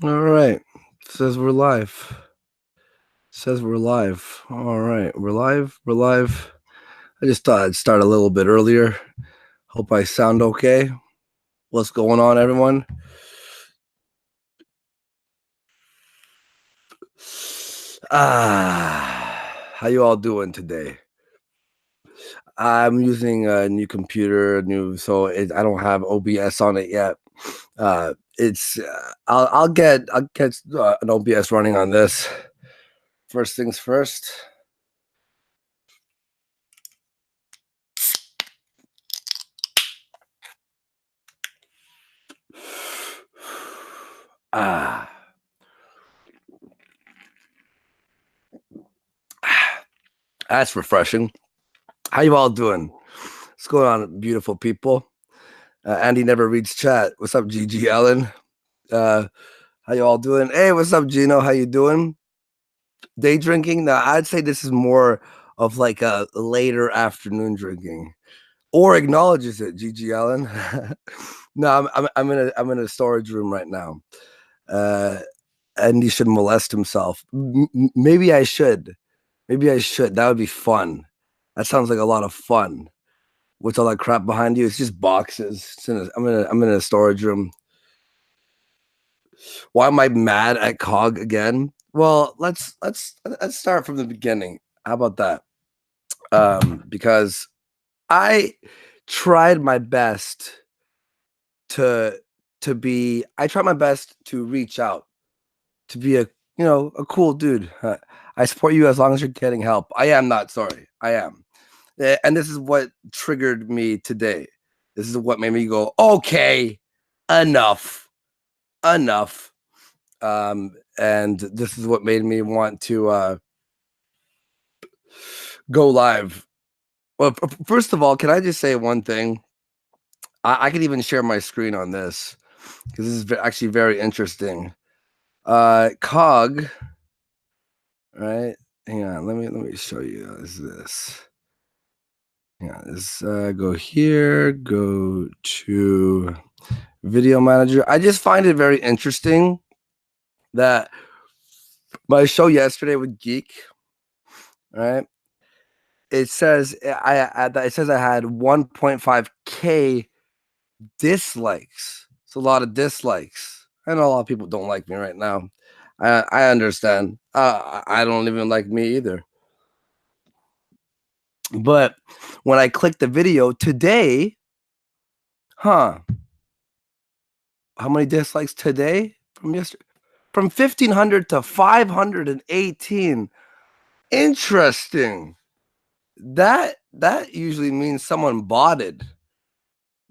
All right. Says we're live. Says we're live. All right. We're live. We're live. I just thought I'd start a little bit earlier. Hope I sound okay. What's going on, everyone? How you all doing today? I'm using a new computer, I don't have OBS on it yet. I'll get an OBS running on this. First things first. Ah, that's refreshing. How you all doing? What's going on, beautiful people? Andy never reads chat. What's up, GG Ellen? How you all doing? Hey, what's up, Gino? How you doing? Day drinking? No, I'd say this is more of like a later afternoon drinking, or acknowledges it. GG Allen. No, I'm in a storage room right now, and he should molest himself. Maybe I should. Maybe I should. That would be fun. That sounds like a lot of fun. What's all that crap behind you? It's just boxes. I'm in a storage room. Why am I mad at Cog again? Well, let's start from the beginning. How about that? Because I tried my best to I tried my best to reach out, to be a cool dude. I support you as long as you're getting help. I am not sorry. I am. And this is what triggered me today. This is what made me go, okay, enough. Enough. And this is what made me want to go live. Well, first of all, can I just say one thing? I could even share my screen on this because this is actually very interesting. Cog, right? Hang on, let me show you. This. Yeah, let's go here. Go to video manager. I just find it very interesting that my show yesterday with Geek, right? It says it says I had 1.5K dislikes. It's a lot of dislikes. I know a lot of people don't like me right now. I understand. I don't even like me either. But when I clicked the video today, how many dislikes today from yesterday? From 1,500 to 518. Interesting. That usually means someone botted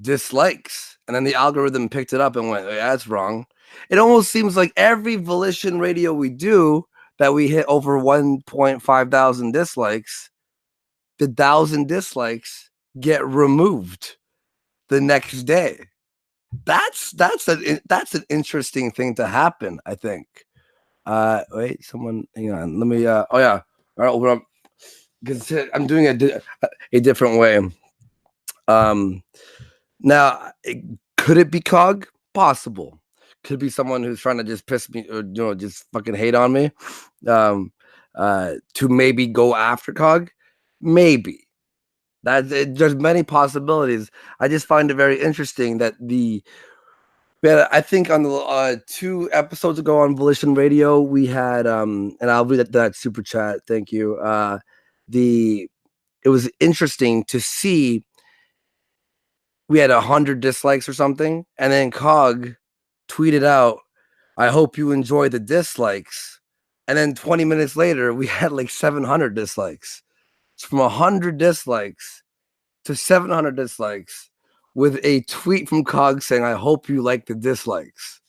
dislikes, and then the algorithm picked it up and went, that's wrong. It almost seems like every Volition radio we do that we hit over 1.5 thousand dislikes, the 1,000 dislikes get removed the next day. That's an interesting thing to happen, I think. Wait, someone, hang on. Let me. Oh yeah. All right, open up because I'm doing a different way. Now, could it be Cog? Possible. Could be someone who's trying to just piss me, or just fucking hate on me. To maybe go after Cog, maybe. There's many possibilities. I just find it very interesting that I think on the 2 episodes ago on Volition Radio, we had and I'll read that super chat. Thank you. It was interesting to see we had 100 dislikes or something, and then Cog tweeted out, "I hope you enjoy the dislikes." And then 20 minutes later, we had like 700 dislikes. It's from 100 dislikes to 700 dislikes with a tweet from Cog saying, "I hope you like the dislikes."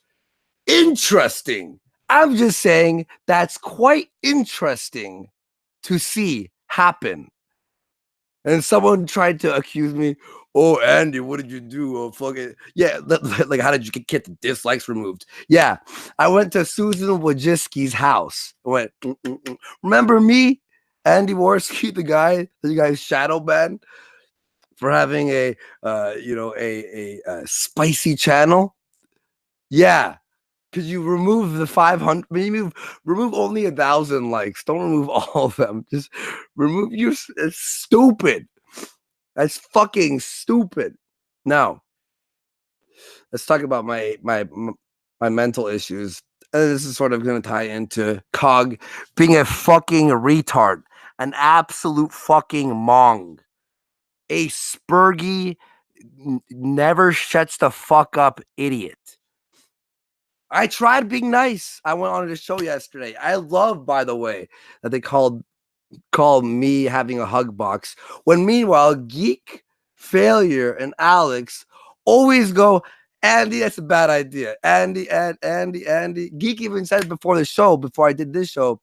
Interesting. I'm just saying that's quite interesting to see happen. And someone tried to accuse me, "Oh, Andy, what did you do? Oh, fuck it." Yeah, like, how did you get the dislikes removed? Yeah, I went to Susan Wojcicki's house. I went, remember me, Andy Warski, the guy that you guys shadow banned for having a spicy channel? Yeah, Could you remove the 500? Maybe remove only 1,000 likes. Don't remove all of them. Just remove your. It's stupid. That's fucking stupid. Now, let's talk about my mental issues. This is sort of going to tie into Cog being a fucking retard, an absolute fucking mong, a spurgy, never shuts the fuck up idiot. I tried being nice. I went on the show yesterday. I love, by the way, that they call me having a hug box. When meanwhile, Geek, Failure, and Alex always go, Andy, that's a bad idea. Andy. Geek even said before the show, before I did this show,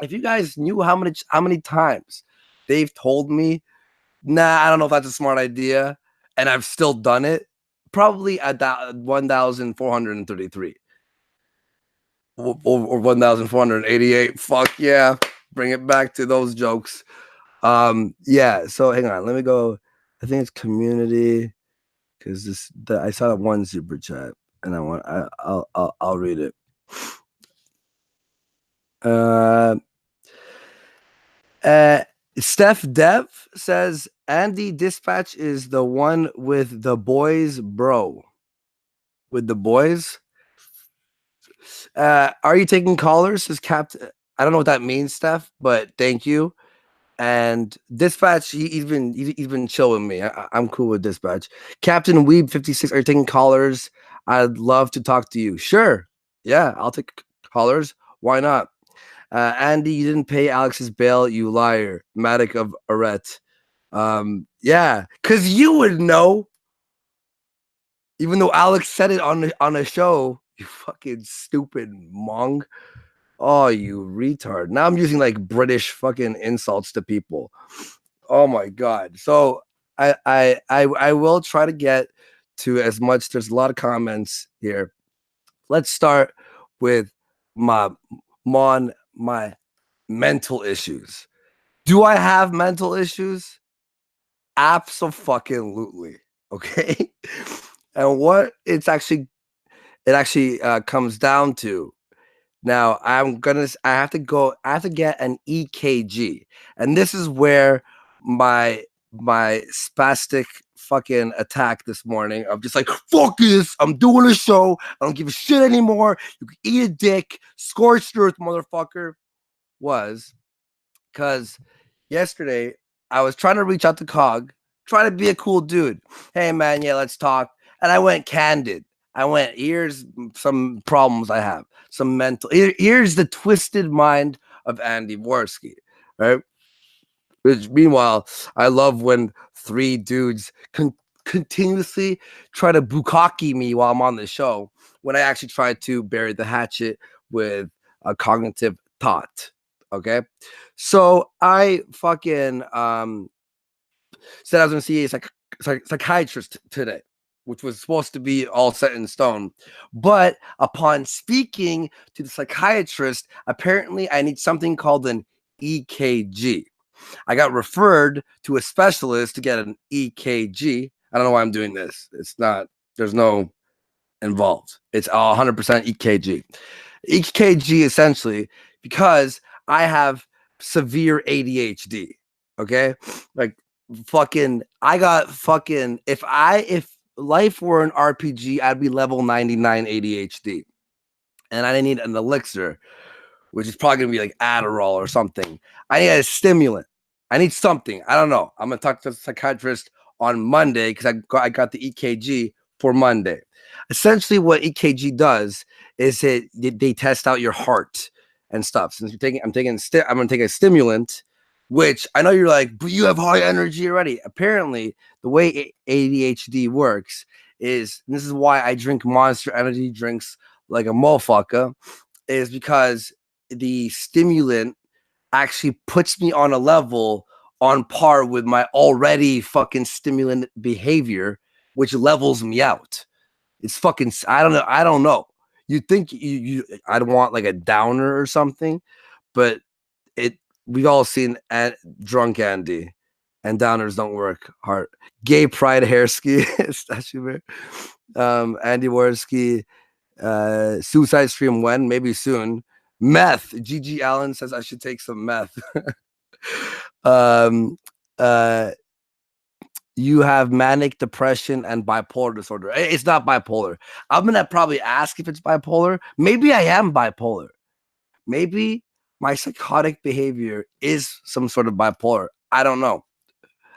if you guys knew how many times they've told me, nah, I don't know if that's a smart idea, and I've still done it, probably at that 1,433. Or 1,488. Fuck yeah. Bring it back to those jokes. Yeah, so hang on. Let me go. I think it's community because I saw that one super chat and I'll read it. Steph Dev says Andy Dispatch is the one with the boys, bro. With the boys? Are you taking callers? Says Captain. I don't know what that means, Steph, but thank you. And Dispatch, he's been chill with me. I'm cool with Dispatch. Captain Weeb 56, are you taking callers? I'd love to talk to you. Sure. Yeah, I'll take callers. Why not? Andy, you didn't pay Alex's bail, you liar. Matic of Arret. Yeah, because you would know. Even though Alex said it on a show, you fucking stupid mong. Oh, you retard. Now I'm using like British fucking insults to people. Oh my God. So I will try to get to as much. There's a lot of comments here. Let's start with my mental issues. Do I have mental issues? Absolutely. Okay. And what it actually comes down to. Now I have to get an EKG. And this is where my spastic fucking attack this morning of just like, fuck this, I'm doing a show, I don't give a shit anymore, you can eat a dick, scorched earth, motherfucker, was because yesterday I was trying to reach out to Cog, trying to be a cool dude. Hey man, yeah, let's talk. And I went candid. I went, here's some problems I have, some mental. Here's the twisted mind of Andy Warski, right? Which, meanwhile, I love when three dudes continuously try to bukkake me while I'm on the show when I actually try to bury the hatchet with a cognitive thought. Okay, so I fucking said I was going to see a psychiatrist today, which was supposed to be all set in stone. But upon speaking to the psychiatrist, apparently I need something called an EKG. I got referred to a specialist to get an EKG. I don't know why I'm doing this. It's not, there's no involved. It's 100% EKG. EKG essentially because I have severe ADHD. Okay. Like fucking, I got fucking, if life were an RPG, I'd be level 99 ADHD. And I need an elixir, which is probably gonna be like Adderall or something. I need a stimulant. I need something. I don't know. I'm gonna talk to the psychiatrist on Monday because I got the EKG for Monday. Essentially, what EKG does is they test out your heart and stuff. Since I'm gonna take a stimulant, which I know you're like, but you have high energy already. Apparently, the way ADHD works is, and this is why I drink Monster Energy drinks like a motherfucker, is because the stimulant actually puts me on a level on par with my already fucking stimulant behavior, which levels me out. It's fucking, I don't know. You'd think I'd want like a downer or something, but we've all seen drunk Andy, and downers don't work hard. Gay pride hair ski, Andy Warski. Suicide stream when? Maybe soon. Meth. GG Allen says I should take some meth. um, uh, you have manic depression and bipolar disorder. It's not bipolar. I'm gonna probably ask if it's bipolar. Maybe I am bipolar. Maybe my psychotic behavior is some sort of bipolar. I don't know.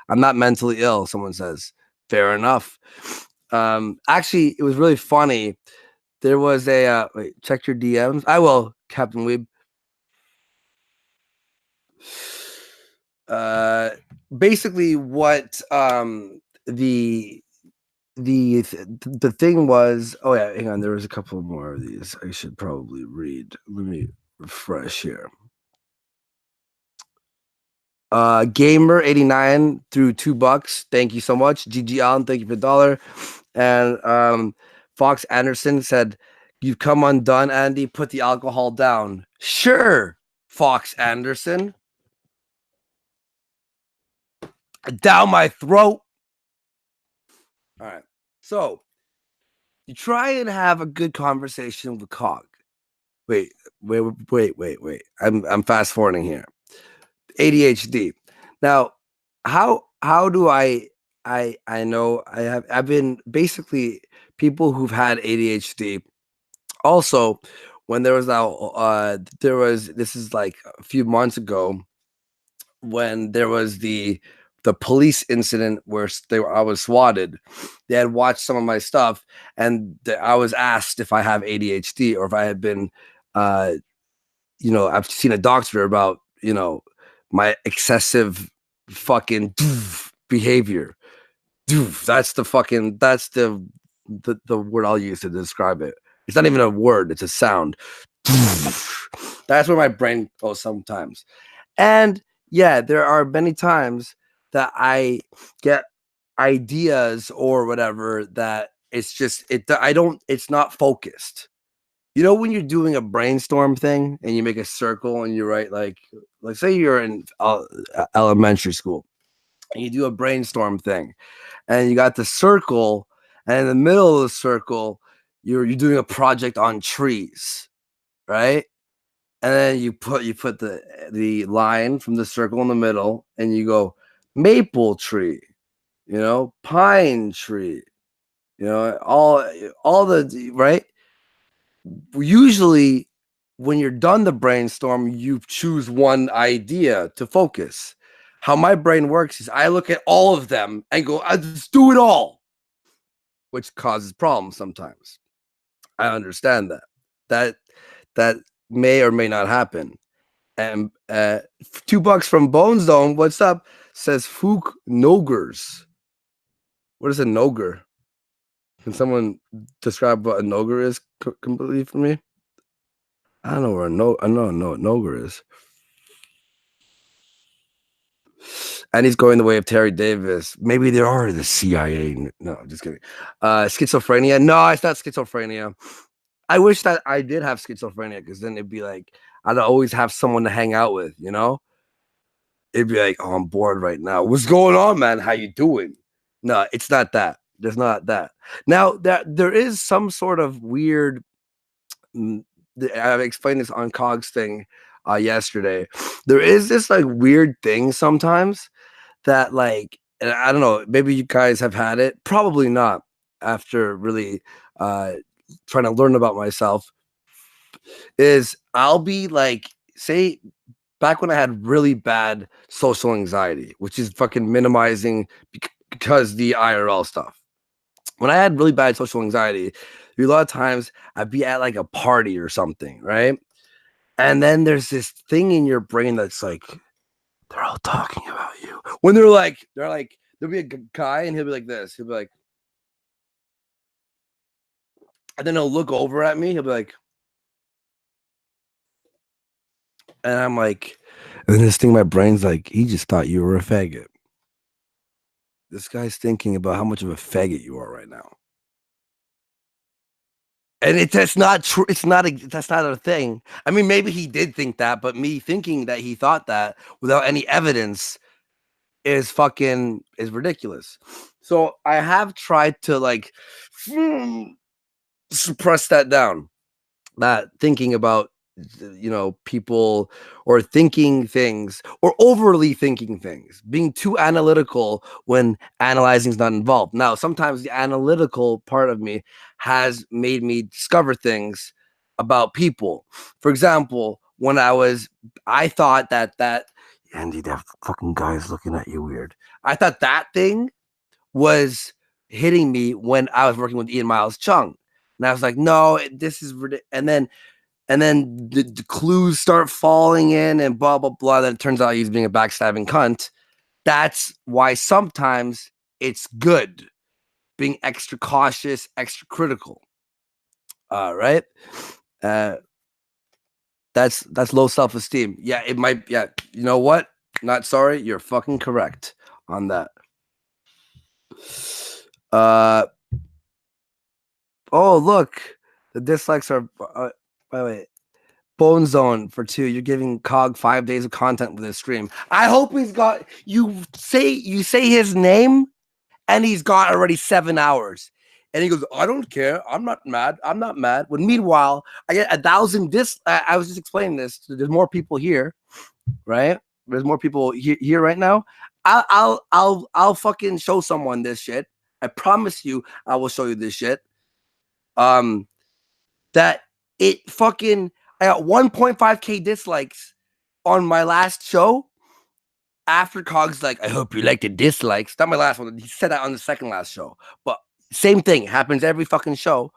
I'm not mentally ill, someone says. Fair enough. Actually, it was really funny. There was a wait, check your DMs. I will, Captain Weeb. Basically what the the thing was, oh yeah, hang on, there was a couple more of these I should probably read. Let me refresh here. Gamer 89 through $2. Thank you so much. GG Allen, thank you for $1. And Fox Anderson said, "You've come undone, Andy. Put the alcohol down." Sure, Fox Anderson. Down my throat. All right. So you try and have a good conversation with Cog. Wait. I'm fast forwarding here. ADHD. Now, how do I know I've been basically people who've had ADHD. Also, when there was this is like a few months ago when there was the police incident where I was swatted. They had watched some of my stuff, and I was asked if I have ADHD or if I had been, I've seen a doctor about my excessive fucking behavior. That's the word I'll use to describe it. It's not even a word; it's a sound. That's where my brain goes sometimes. And yeah, there are many times that I get ideas or whatever that it's not focused. You know, when you're doing a brainstorm thing and you make a circle and you write like say you're in elementary school and you do a brainstorm thing and you got the circle, and in the middle of the circle you're doing a project on trees, right? And then you put the line from the circle in the middle, and you go maple tree, pine tree, all the right. Usually, when you're done the brainstorm, you choose one idea to focus. How my brain works is I look at all of them and go, let's do it all, which causes problems sometimes. I understand that. That that may or may not happen. And $2 from Bone Zone, what's up? Says Fook Nogers. What is a Noger? Can someone describe what a Noger is completely for me? I don't know where I know what Noger is. And he's going the way of Terry Davis. Maybe there are the CIA. No, just kidding. Schizophrenia. No, it's not schizophrenia. I wish that I did have schizophrenia because then it'd be like I'd always have someone to hang out with, It'd be like, oh, I'm bored right now. What's going on, man? How you doing? No, it's not that. There's not that. Now there is some sort of weird. I explained this on Cog's thing yesterday. There is this like weird thing sometimes that like, and I don't know. Maybe you guys have had it. Probably not. After really trying to learn about myself, is I'll be like, say back when I had really bad social anxiety, which is fucking minimizing because the IRL stuff. When I had really bad social anxiety, a lot of times I'd be at like a party or something, right? And then there's this thing in your brain that's like, they're all talking about you. When there'll be a guy and he'll be like this. He'll be like, and then he'll look over at me. He'll be like, and I'm like, and then this thing in my brain's like, he just thought you were a faggot. This guy's thinking about how much of a faggot you are right now. And that's not true. That's not a thing. I mean, maybe he did think that, but me thinking that he thought that without any evidence is ridiculous. So I have tried to like suppress that down. That thinking about, people, or thinking things, or overly thinking things, being too analytical when analyzing is not involved. Now, sometimes the analytical part of me has made me discover things about people. For example, when I thought that Andy, that fucking guy is looking at you weird. I thought that thing was hitting me when I was working with Ian Miles Chung. And I was like, no, this is ridiculous. And then the clues start falling in and blah, blah, blah. Then it turns out he's being a backstabbing cunt. That's why sometimes it's good being extra cautious, extra critical. Right? Uh, that's low self-esteem. Yeah, it might. Yeah, you know what? Not sorry. You're fucking correct on that. Oh, look. The dislikes are, by the way, Bone Zone for 2. You're giving Cog 5 days of content with this stream. I hope he's got, you say his name and he's got already 7 hours. And he goes, I don't care. I'm not mad. I'm not mad. When meanwhile, I get 1,000 I was just explaining this. There's more people here, right? There's more people here right now. I'll fucking show someone this shit. I promise you, I will show you this shit. That it fucking, I got 1.5K dislikes on my last show. After Cog's like, I hope you like the dislikes. Not my last one. He said that on the second last show. But same thing happens every fucking show.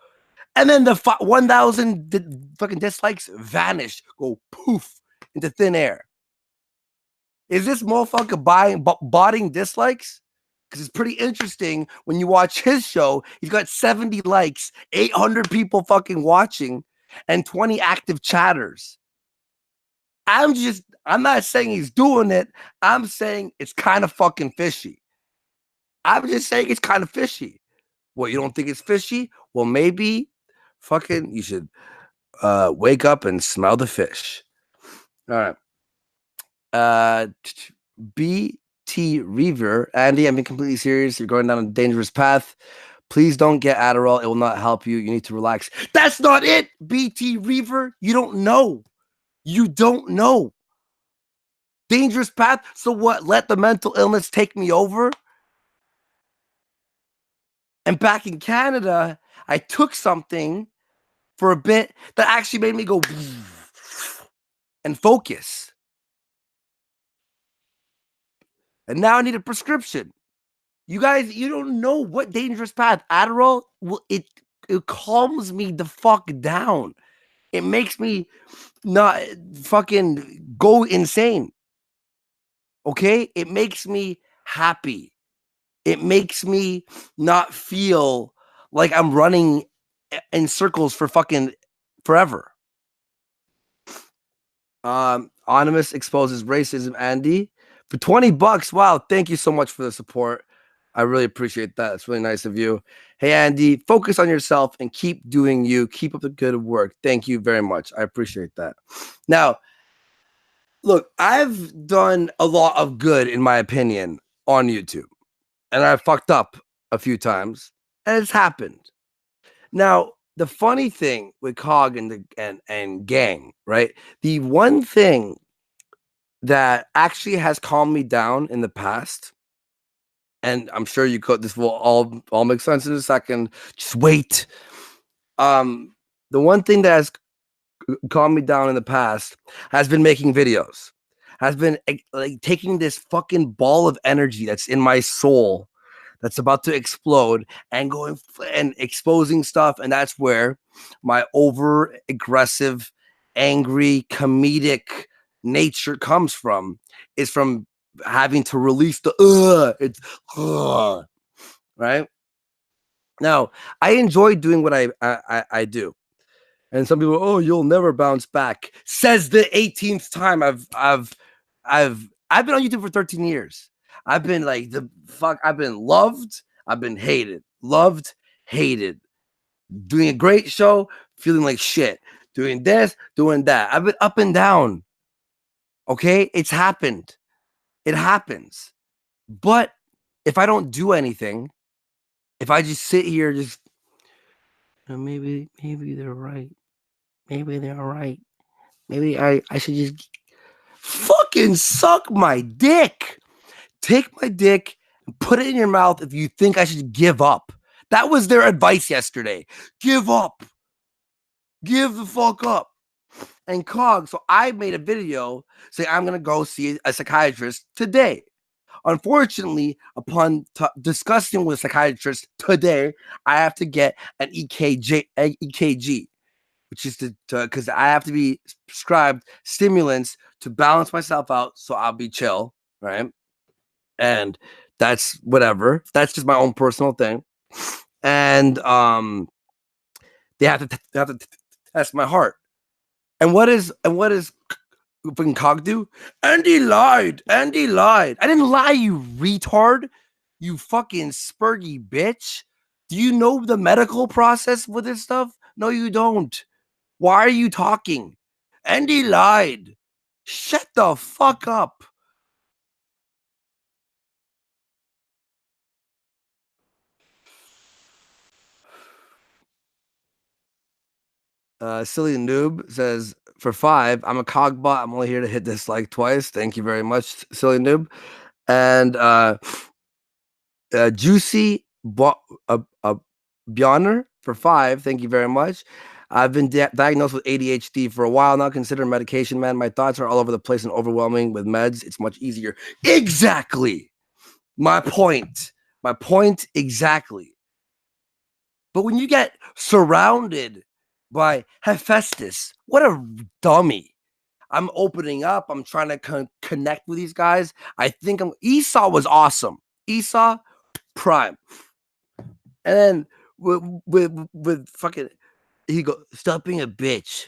And then the 1,000 fucking dislikes vanish, go poof into thin air. Is this motherfucker botting dislikes? Because it's pretty interesting when you watch his show. He's got 70 likes, 800 people fucking watching, and 20 active chatters. I'm not saying he's doing it. I'm saying it's kind of fucking fishy. I'm just saying it's kind of fishy. What, you don't think it's fishy? Well, maybe fucking you should wake up and smell the fish. All right. BT Reaver. Andy, I'm being completely serious. You're going down a dangerous path. Please don't get Adderall. It will not help you. You need to relax. That's not it, BT Reaver. You don't know. You don't know. Dangerous path. So what? Let the mental illness take me over? And back in Canada, I took something for a bit that actually made me go and focus. And now I need a prescription. You guys, you don't know what dangerous path. Adderall, it calms me the fuck down. It makes me not fucking go insane. Okay? It makes me happy. It makes me not feel like I'm running in circles for fucking forever. Anonymous exposes racism, Andy. For $20. Wow, thank you so much for the support. I really appreciate that. It's really nice of you. Hey, Andy, focus on yourself and keep doing you. Keep up the good work. Thank you very much. I appreciate that. Now, look, I've done a lot of good, in my opinion, on YouTube. And I fucked up a few times. And it's happened. Now, the funny thing with Cog and gang, right? The one thing that actually has calmed me down in the past, and I'm sure this will all make sense in a second. Just wait. The one thing that has calmed me down in the past has been making videos. Has been like taking this fucking ball of energy that's in my soul, that's about to explode, and going and exposing stuff. And that's where my over aggressive, angry, comedic nature comes from, is from having to release right now. I enjoy doing what I do. And some people, oh, you'll never bounce back. Says the 18th time I've been on YouTube for 13 years. I've been like I've been loved, I've been hated, loved, hated. Doing a great show, feeling like shit. Doing this, doing that. I've been up and down. Okay? It's happened. It happens. But if I don't do anything, if I just sit here, Maybe they're right. Maybe they're right. Maybe I should just fucking suck my dick. Take my dick and put it in your mouth if you think I should give up. That was their advice yesterday. Give up. Give the fuck up. And Cog, so I made a video saying I'm going to go see a psychiatrist today. Unfortunately, upon discussing with a psychiatrist today, I have to get an EKG, which is because I have to be prescribed stimulants to balance myself out so I'll be chill, right? And that's whatever. That's just my own personal thing. And they have to test my heart. And what is fucking Cog do? Andy lied. Andy lied. I didn't lie, you retard. You fucking spurgy bitch. Do you know the medical process with this stuff? No, you don't. Why are you talking? Andy lied. Shut the fuck up. Silly Noob says, for 5, I'm a cogbot. I'm only here to hit dislike twice. Thank you very much, Silly Noob. And Juicy Bjorner for 5. Thank you very much. I've been diagnosed with ADHD for a while now. Consider medication, man. My thoughts are all over the place and overwhelming. With meds, it's much easier. Exactly. My point. My point exactly. But when you get surrounded by Hephaestus, what a dummy. I'm opening up. I'm trying to connect with these guys. I think Esau was awesome. Esau, prime. And then with fucking, he go, stop being a bitch.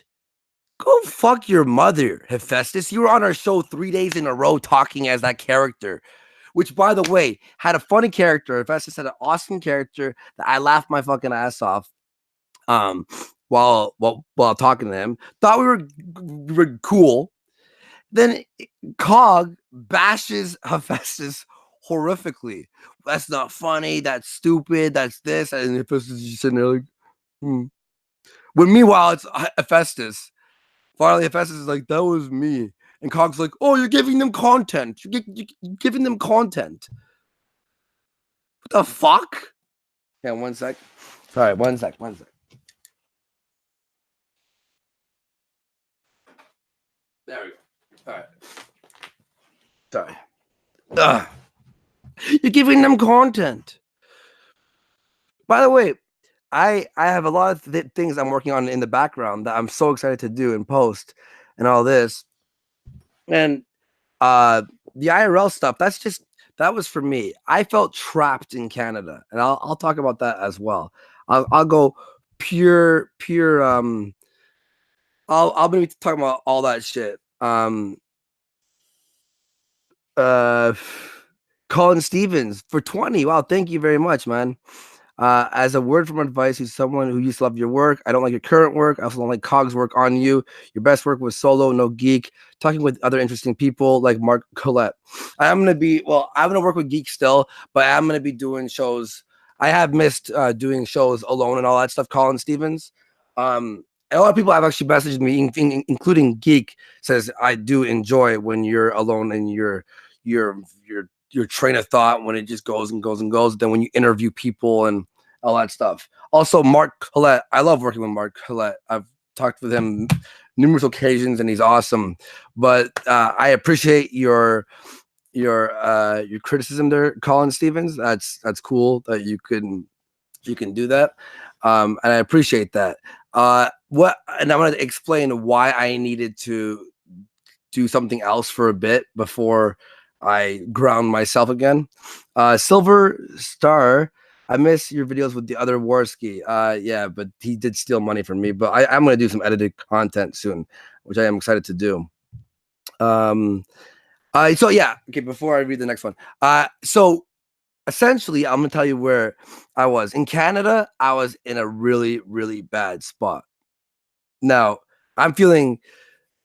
Go fuck your mother, Hephaestus. You were on our show 3 days in a row talking as that character, which, by the way, had a funny character. Hephaestus had an awesome character that I laughed my fucking ass off while talking to him. Thought we were cool. Then Cog bashes Hephaestus horrifically. That's not funny. That's stupid. That's this. And Hephaestus is just sitting there like, When meanwhile, it's Hephaestus. Finally, Hephaestus is like, that was me. And Cog's like, oh, you're giving them content. You're giving them content. What the fuck? Yeah, 1 sec. Sorry, 1 sec. There we go. All right. Sorry. Ugh. You're giving them content. By the way, I have a lot of things I'm working on in the background that I'm so excited to do and post and all this. And the IRL stuff, that was for me. I felt trapped in Canada, and I'll talk about that as well. I'll go pure I'll be talking about all that shit. Colin Stevens for 20. Wow, thank you very much, man. As a word from advice, who's someone who used to love your work. I don't like your current work. I also don't like Cog's work on you. Your best work was solo, no geek. Talking with other interesting people like Mark Collette. I'm going to work with Geek still, but I'm going to be doing shows. I have missed doing shows alone and all that stuff, Colin Stevens. A lot of people have actually messaged me, including Geek, says, I do enjoy when you're alone and your train of thought, when it just goes and goes and goes. Then when you interview people and all that stuff. Also, Mark Collette. I love working with Mark Collette. I've talked with him numerous occasions, and he's awesome. But I appreciate your criticism there, Colin Stevens. That's cool that you can do that, and I appreciate that. And I'm going to explain why I needed to do something else for a bit before I ground myself again. Silver Star, I miss your videos with the other Warski. Yeah, but he did steal money from me. But I'm going to do some edited content soon, which I am excited to do. So yeah, okay, before I read the next one. So essentially, I'm going to tell you where I was. In Canada, I was in a really, really bad spot. Now, I'm feeling,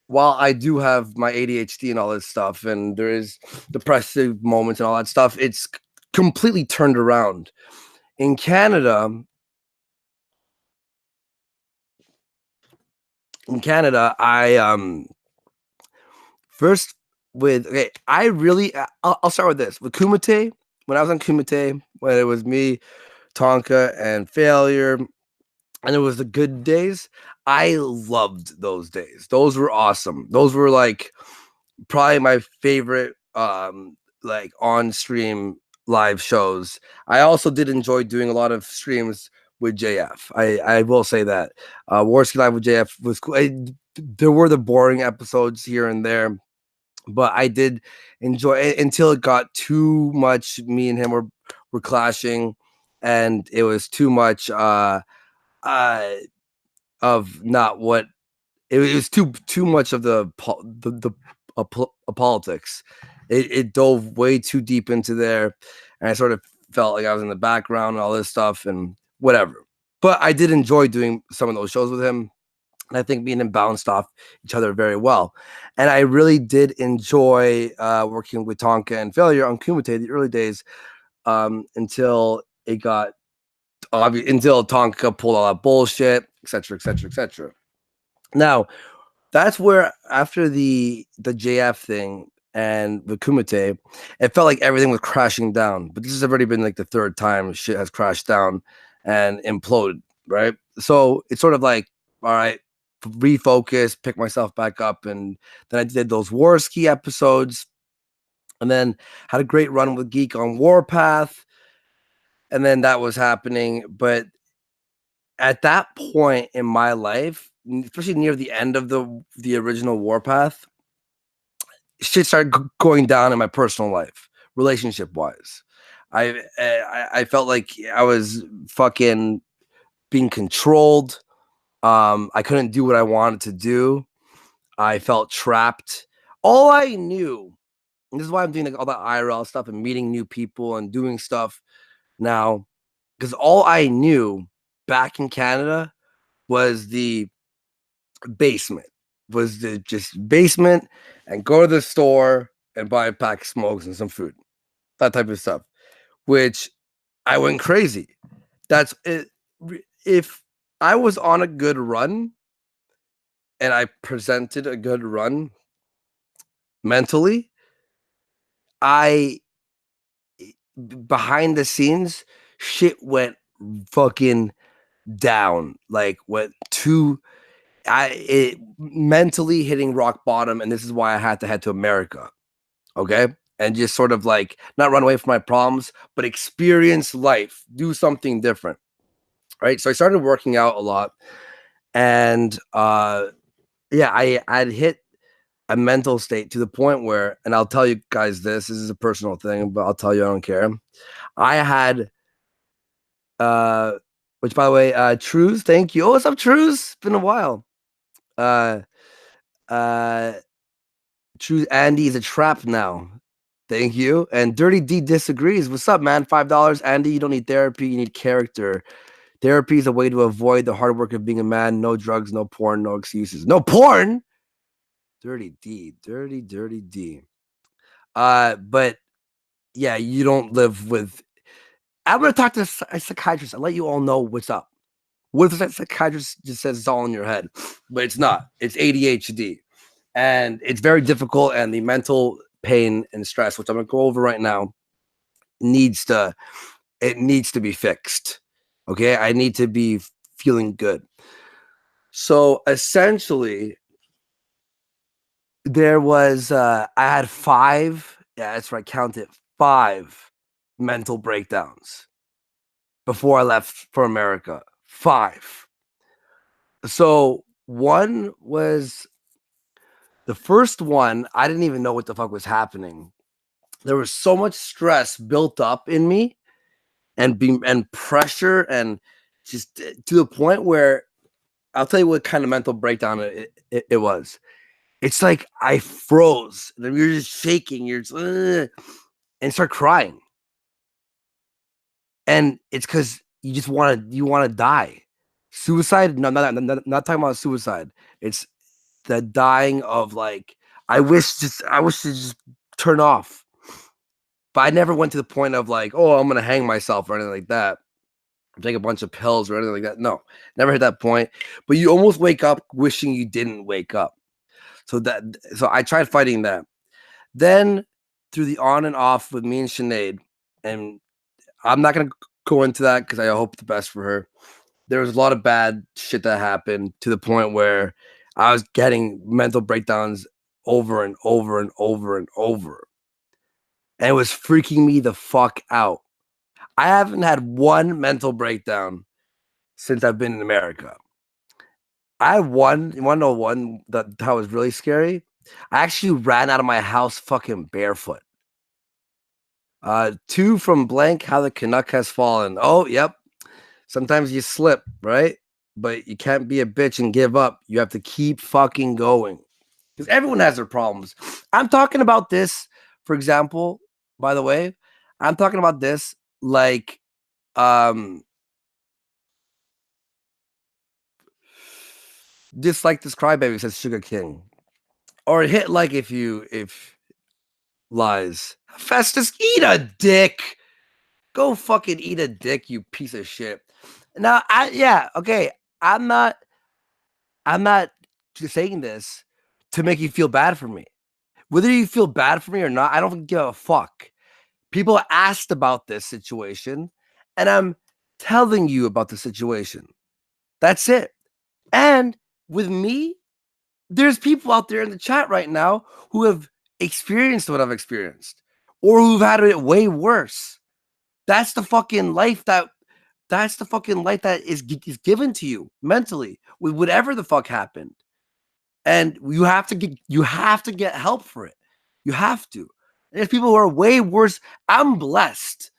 while I do have my ADHD and all this stuff, and there is depressive moments and all that stuff, it's completely turned around. In Canada, in Canada, I first with okay, I really I'll start with this. With Kumite, when I was on Kumite, when it was me, Tonka, and Failure, and it was the good days, I loved those days. Those were awesome. Those were like probably my favorite like on stream live shows. I also did enjoy doing a lot of streams with JF. I will say that. Warski Live with JF was cool. There were the boring episodes here and there, but I did enjoy it until it got too much. Me and him were clashing, and it was too much uh of not what it was too much of the politics. It dove way too deep into there, and I sort of felt like I was in the background and all this stuff and whatever. But I did enjoy doing some of those shows with him. And I think me and him bounced off each other very well. And I really did enjoy working with Tonka and Failure on Kumite the early days, until it got obvious, until Tonka pulled all that bullshit, etc., etc., etc. Now, that's where after the JF thing and the Kumite, it felt like everything was crashing down. But this has already been like the third time shit has crashed down and imploded, right? So it's sort of like, all right, refocus, pick myself back up, and then I did those Warski episodes, and then had a great run with Geek on Warpath, and then that was happening. But at that point in my life, especially near the end of the original Warpath, shit started going down in my personal life, relationship wise. I felt like I was fucking being controlled. I couldn't do what I wanted to do. I felt trapped. All I knew, and this is why I'm doing like all that IRL stuff and meeting new people and doing stuff now, because all I knew back in Canada was the basement, was the just basement, and go to the store and buy a pack of smokes and some food, that type of stuff, which I went crazy. That's it. If I was on a good run and I presented a good run mentally, I behind the scenes shit went fucking down, like went too it mentally hitting rock bottom, and this is why I had to head to America. Okay. And just sort of like not run away from my problems, but experience life, do something different. Right. So I started working out a lot. And yeah, I'd hit a mental state to the point where, and I'll tell you guys this is a personal thing, but I'll tell you I don't care. I had uh which by the way, Trues, thank you. Oh, what's up, Trues? It's been a while. Uh uh Trues, Andy is a trap now. Thank you. And Dirty D disagrees. What's up, man? $5. Andy, you don't need therapy. You need character. Therapy is a way to avoid the hard work of being a man. No drugs, no porn, no excuses. No porn? Dirty D. Dirty, dirty D. But yeah, you don't live with. I'm going to talk to a psychiatrist. I'll let you all know what's up. What if that psychiatrist just says it's all in your head? But it's not. It's ADHD. And it's very difficult. And the mental pain and stress, which I'm going to go over right now, needs to be fixed. Okay, I need to be feeling good. So essentially, there was I had 5, yeah, that's right, count it, 5 mental breakdowns before I left for America. 5. So one was the first one, I didn't even know what the fuck was happening. There was so much stress built up in me and pressure, and just to the point where I'll tell you what kind of mental breakdown it was. It's like I froze. And you're just shaking. You're just, and start crying. And it's because you want to die. Suicide? No, not talking about suicide. It's the dying of like I wish to just turn off. But I never went to the point of like, oh, I'm gonna hang myself or anything like that. take a bunch of pills or anything like that. No, never hit that point. But you almost wake up wishing you didn't wake up. So I tried fighting that. Then through the on and off with me and Sinead, and I'm not gonna go into that because I hope the best for her. There was a lot of bad shit that happened to the point where I was getting mental breakdowns over and over and over and over. And it was freaking me the fuck out. I haven't had one mental breakdown since I've been in America. I had one. You want to know one that was really scary? I actually ran out of my house fucking barefoot. Two from blank, how the Canuck has fallen. Oh, yep. Sometimes you slip, right? But you can't be a bitch and give up. You have to keep fucking going. Because everyone has their problems. I'm talking about this, for example, by the way, I'm talking about this like just like this crybaby says Sugar King. Or hit like if lies. Festus, eat a dick. Go fucking eat a dick, you piece of shit. Now, okay. I'm not just saying this to make you feel bad for me. Whether you feel bad for me or not, I don't give a fuck. People asked about this situation, and I'm telling you about the situation. That's it. And with me, there's people out there in the chat right now who have experienced what I've experienced or who've had it way worse. That's the fucking life that is given to you mentally with whatever the fuck happened. And you have to get help for it. You have to. There's people who are way worse. I'm blessed.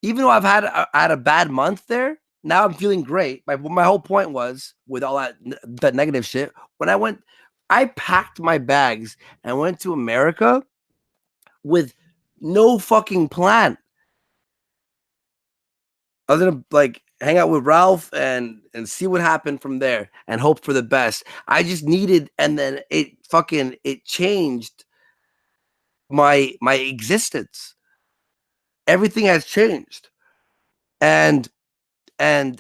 Even though I've had a bad month there, now I'm feeling great. My whole point was with all that negative shit. When I packed my bags and went to America with no fucking plan other than like hang out with Ralph and see what happened from there and hope for the best. I just needed, and then it changed my existence. Everything has changed, and I'm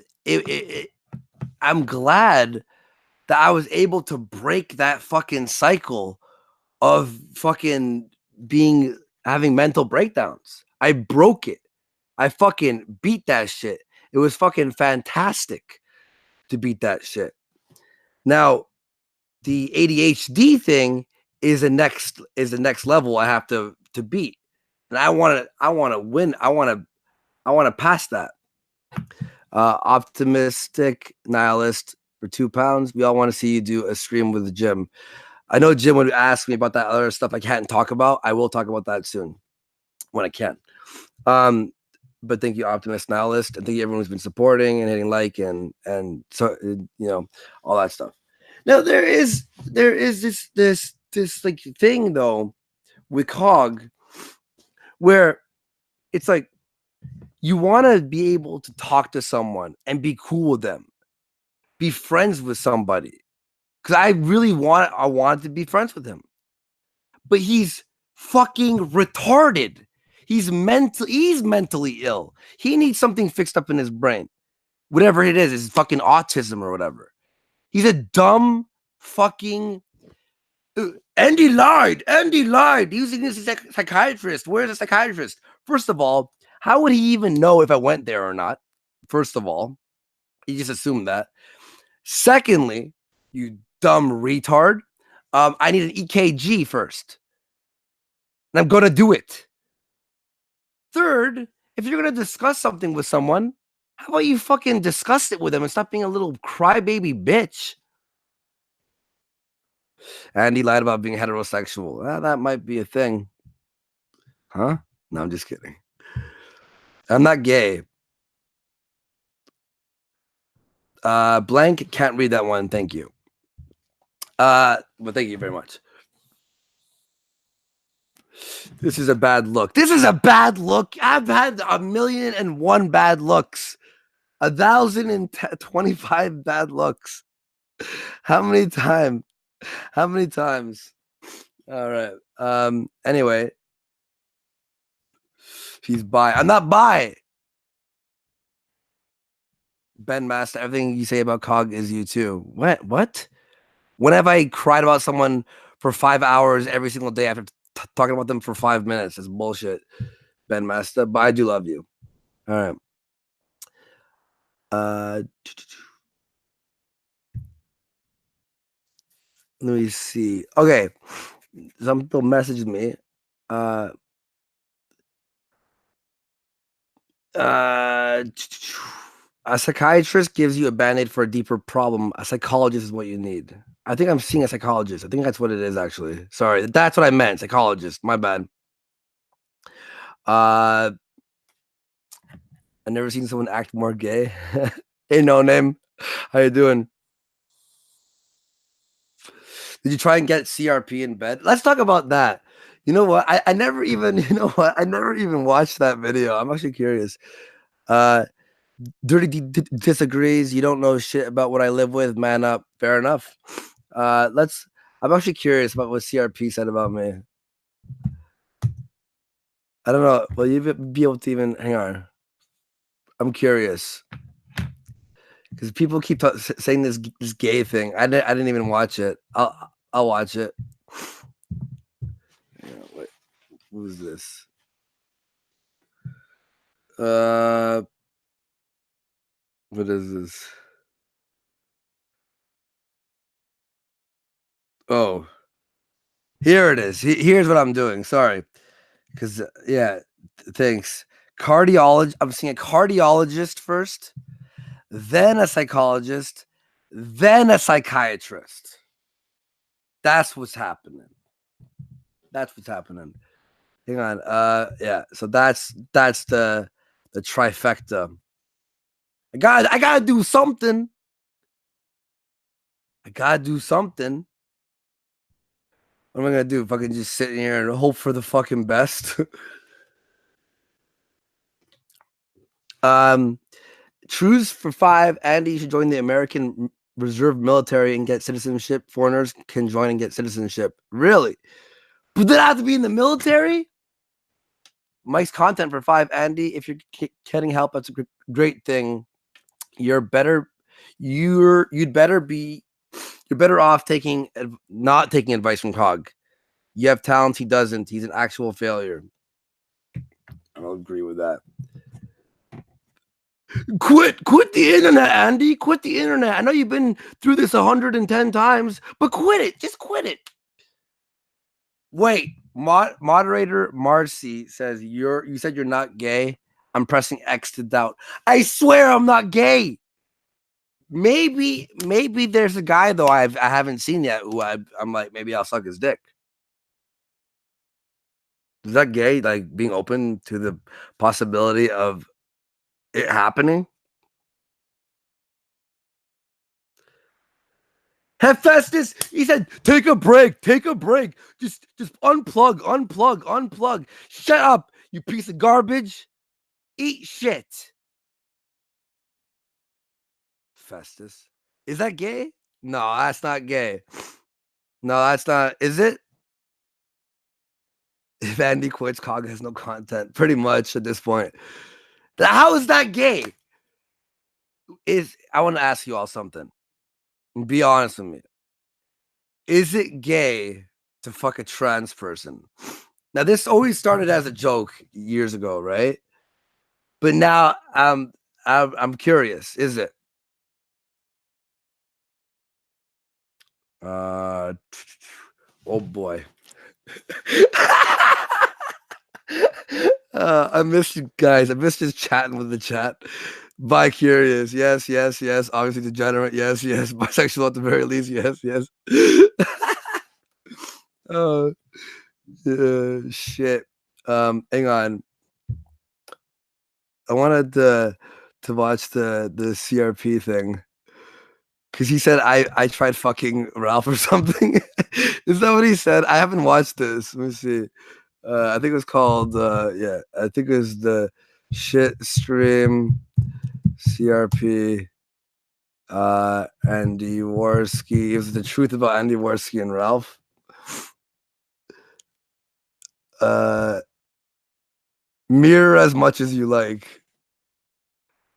glad that I was able to break that fucking cycle of fucking having mental breakdowns. I broke it. I fucking beat that shit. It was fucking fantastic to beat that shit. Now, the ADHD thing is the next level I have to beat. And I want to win. I want to pass that. Optimistic nihilist for £2. We all want to see you do a stream with the gym. I know Jim would ask me about that other stuff I can't talk about. I will talk about that soon when I can. But thank you, Optimist Nihilist, and thank you everyone who's been supporting and hitting like and so all that stuff. Now there is this like thing though with Cog where it's like you want to be able to talk to someone and be cool with them, be friends with somebody, because I want to be friends with him, but he's fucking retarded. He's mentally ill. He needs something fixed up in his brain. Whatever it is fucking autism or whatever. He's a dumb fucking Andy lied. Using this psychiatrist. Where's the psychiatrist? First of all, how would he even know if I went there or not? First of all, he just assumed that. Secondly, you dumb retard. I need an EKG first. And I'm going to do it. Third, if you're going to discuss something with someone, how about you fucking discuss it with them and stop being a little crybaby bitch? And he lied about being heterosexual. That might be a thing. Huh? No, I'm just kidding. I'm not gay. Blank, can't read that one. Thank you. But thank you very much. This is a bad look. This is a bad look. I've had 1,000,001 bad looks. 1,025 bad looks. How many times? How many times? All right. Anyway, he's bi. I'm not bi. Ben Master, everything you say about Cog is you too. What? When have I cried about someone for 5 hours every single day after talking about them for 5 minutes? It's bullshit, Ben Master. But I do love you. All right. Let me see. Okay. Some people messaged me. Uh, uh, a psychiatrist gives you a band-aid for a deeper problem. A psychologist is what you need. I think I'm seeing a psychologist. I think that's what it is, actually. Sorry, that's what I meant. Psychologist. My bad. Uh, I've never seen someone act more gay. Hey, no name. How you doing? Did you try and get CRP in bed? Let's talk about that. You know what? I never even, you know what? I never even watched that video. I'm actually curious. Uh, Dirty disagrees. You don't know shit about what I live with. Man up. Fair enough. Let's. I'm actually curious about what CRP said about me. I don't know. Will you be able to even hang on? I'm curious because people keep saying this gay thing. I didn't even watch it. I'll watch it. Yeah, wait, who's this? Uh, what is this? Oh, here it is. Here's what I'm doing. Sorry, because yeah, thanks. Cardiologist. I'm seeing a cardiologist first, then a psychologist, then a psychiatrist. That's what's happening. That's what's happening. Hang on. Yeah. So that's the trifecta. I gotta do something. I gotta do something. What am I gonna do? Fucking just sit here and hope for the fucking best. um, choose for 5. Andy should join the American Reserve Military and get citizenship. Foreigners can join and get citizenship. Really? But did I have to be in the military? Mike's content for 5. Andy, if you're getting help, that's a great thing. You're better. You'd better be. You're better off not taking advice from Cog. You have talents, he doesn't. He's an actual failure. I'll agree with that. Quit the internet, Andy. Quit the internet. I know you've been through this 110 times, but quit it. Just quit it. Wait, moderator Marcy says you said you're not gay. I'm pressing X to doubt. I swear I'm not gay. Maybe there's a guy though I haven't seen yet who I'm like maybe I'll suck his dick. Is that gay? Like being open to the possibility of it happening? Hephaestus, he said, take a break, take a break. Just unplug. Shut up, you piece of garbage. Eat shit. Festus. Is that gay? No, that's not gay. No, that's not. Is it? If Andy quits, Cog has no content. Pretty much at this point. How is that gay? I want to ask you all something. Be honest with me. Is it gay to fuck a trans person? Now, this always started as a joke years ago, right? But now I'm curious. Is it? Uh, oh boy. I missed you guys. I missed just chatting with the chat. Bi curious. Yes. Obviously degenerate. Yes. Bisexual at the very least. Yes. Oh, shit. Hang on. I wanted to watch the CRP thing because he said I tried fucking Ralph or something. Is that what he said? I haven't watched this. Let me see. I think it was called yeah. I think it was the shit stream CRP. Andy Warski. It was the truth about Andy Warski and Ralph. Mirror as much as you like.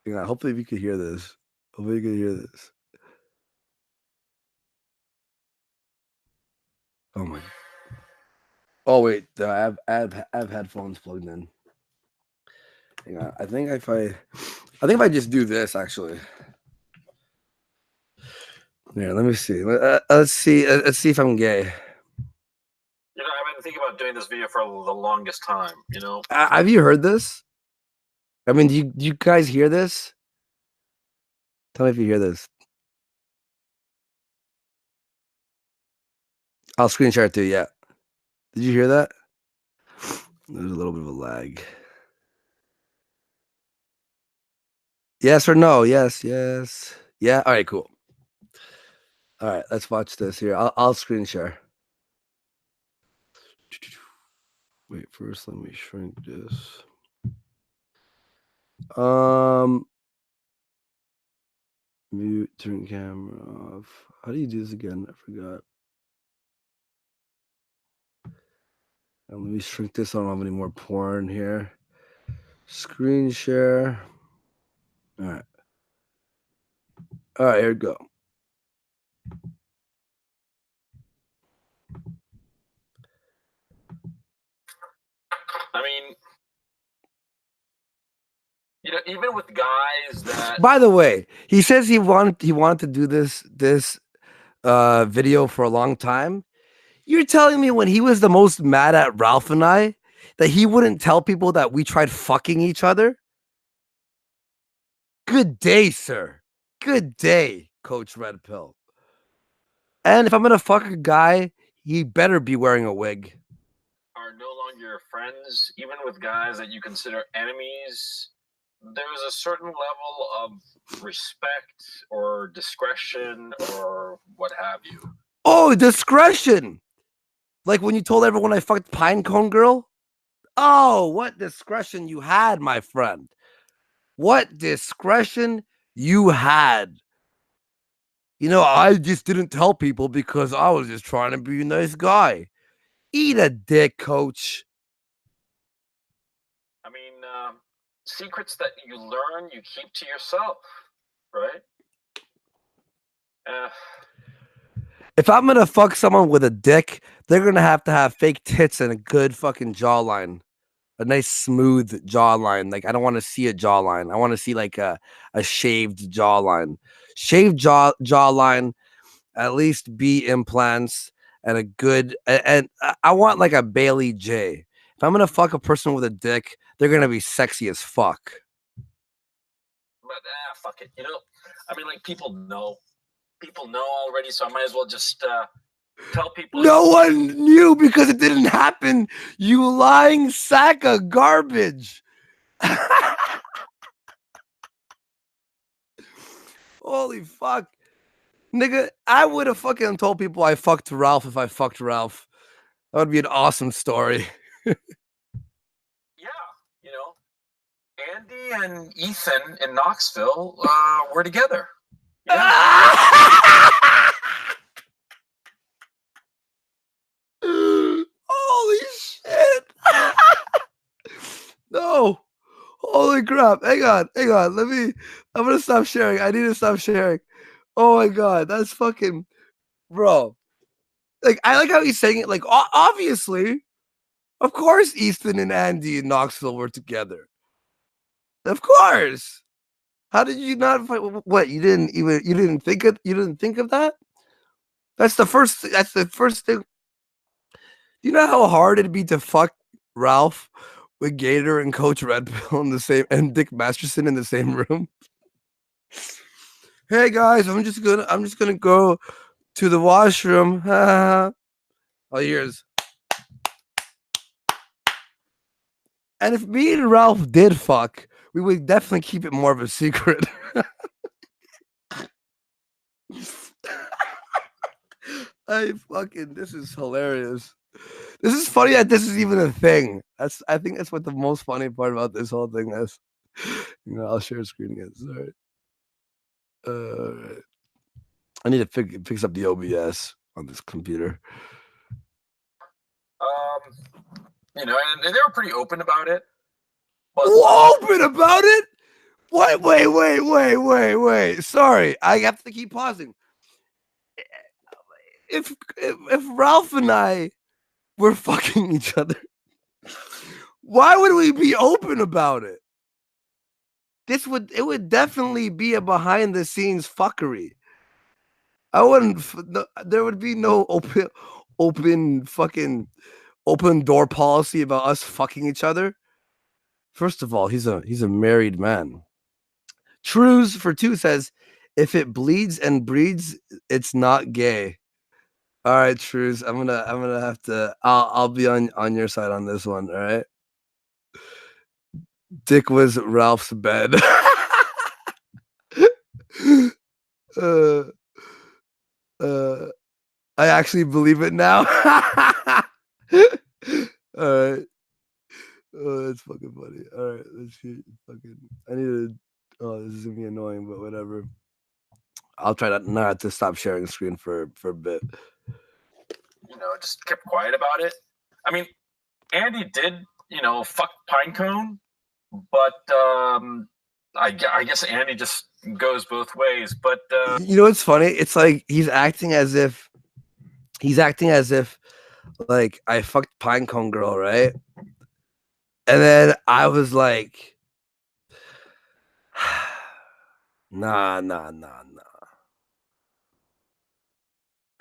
Yeah, hopefully we could hear this. Hope you can hear this. Oh my. Oh wait, I have headphones plugged in. Hang on. I think if I just do this actually. Yeah, let me see. Let's see. Let's see if I'm gay. You know, I've been thinking about doing this video for the longest time. You know, Have you heard this? I mean, do you guys hear this? Tell me if you hear this. I'll screen share it too. Yeah. Did you hear that? There's a little bit of a lag. Yes or no? Yes. Yes. Yeah. All right. Cool. All right. Let's watch this here. I'll screen share. Wait. First, let me shrink this. Mute. Turn camera off. How do you do this again? I forgot. And let me shrink this. I don't have any more porn here. Screen share. All right. All right, here we go. I mean, you know, even with guys that. By the way, he says he wanted to do this video for a long time. You're telling me when he was the most mad at Ralph and I that he wouldn't tell people that we tried fucking each other? Good day, sir. Good day, Coach Red Pill. And if I'm gonna fuck a guy, he better be wearing a wig. Are no longer your friends, even with guys that you consider enemies. There's a certain level of respect or discretion or what have you. Oh, discretion. Like when you told everyone I fucked Pinecone Girl? Oh, what discretion you had, my friend. What discretion you had. You know, I just didn't tell people because I was just trying to be a nice guy. Eat a dick, coach. I mean, secrets that you learn, you keep to yourself, right? If I'm gonna fuck someone with a dick, they're gonna have to have fake tits and a good fucking jawline. A nice smooth jawline. Like I don't want to see a jawline. I want to see like a shaved jawline. Shaved jawline, at least B implants and a good and I want like a Bailey J. If I'm gonna fuck a person with a dick, they're gonna be sexy as fuck. But fuck it. You know, I mean, like people know already, so I might as well just tell people. No one knew because it didn't happen. You lying sack of garbage. Holy fuck. Nigga, I would have fucking told people I fucked Ralph if I fucked Ralph. That would be an awesome story. Yeah, you know, Andy and Ethan in Knoxville were together. Yeah. Holy shit. No. Holy crap. Hang on. I'm gonna stop sharing. I need to stop sharing. Oh my god, that's fucking bro. Like I like how he's saying it. Like obviously, of course, Ethan and Andy in Knoxville were together. Of course. How did you not? What you didn't think of that? That's the first thing. Do you know how hard it'd be to fuck Ralph with Gator and Coach Red Pill in the same and Dick Masterson in the same room? Hey guys, I'm just gonna go to the washroom. All yours. And if me and Ralph did fuck, we would definitely keep it more of a secret. This is hilarious. This is funny that this is even a thing. I think that's what the most funny part about this whole thing is. You know, I'll share a screen again. Sorry. Right. I need to fix up the OBS on this computer. You know, and they were pretty open about it. But open about it? Wait. Sorry, I have to keep pausing. If Ralph and I were fucking each other, why would we be open about it? It would definitely be a behind the scenes fuckery. I wouldn't. There would be no fucking open door policy about us fucking each other. First of all, he's a married man. Trues for two says, if it bleeds and breeds, it's not gay. All right, Trues, I'm gonna have to. I'll be on your side on this one. All right. Dick was Ralph's bed. uh, uh, I actually believe it now. All right. Oh, that's fucking funny. All right, let's see. Fucking, I need to. Oh, this is gonna be annoying, but whatever. I'll try not to stop sharing the screen for a bit. Just kept quiet about it. I mean, Andy did, fuck Pinecone, but I guess Andy just goes both ways. But you know what's funny? It's like he's acting as if like I fucked Pinecone girl, right? And then I was like, nah.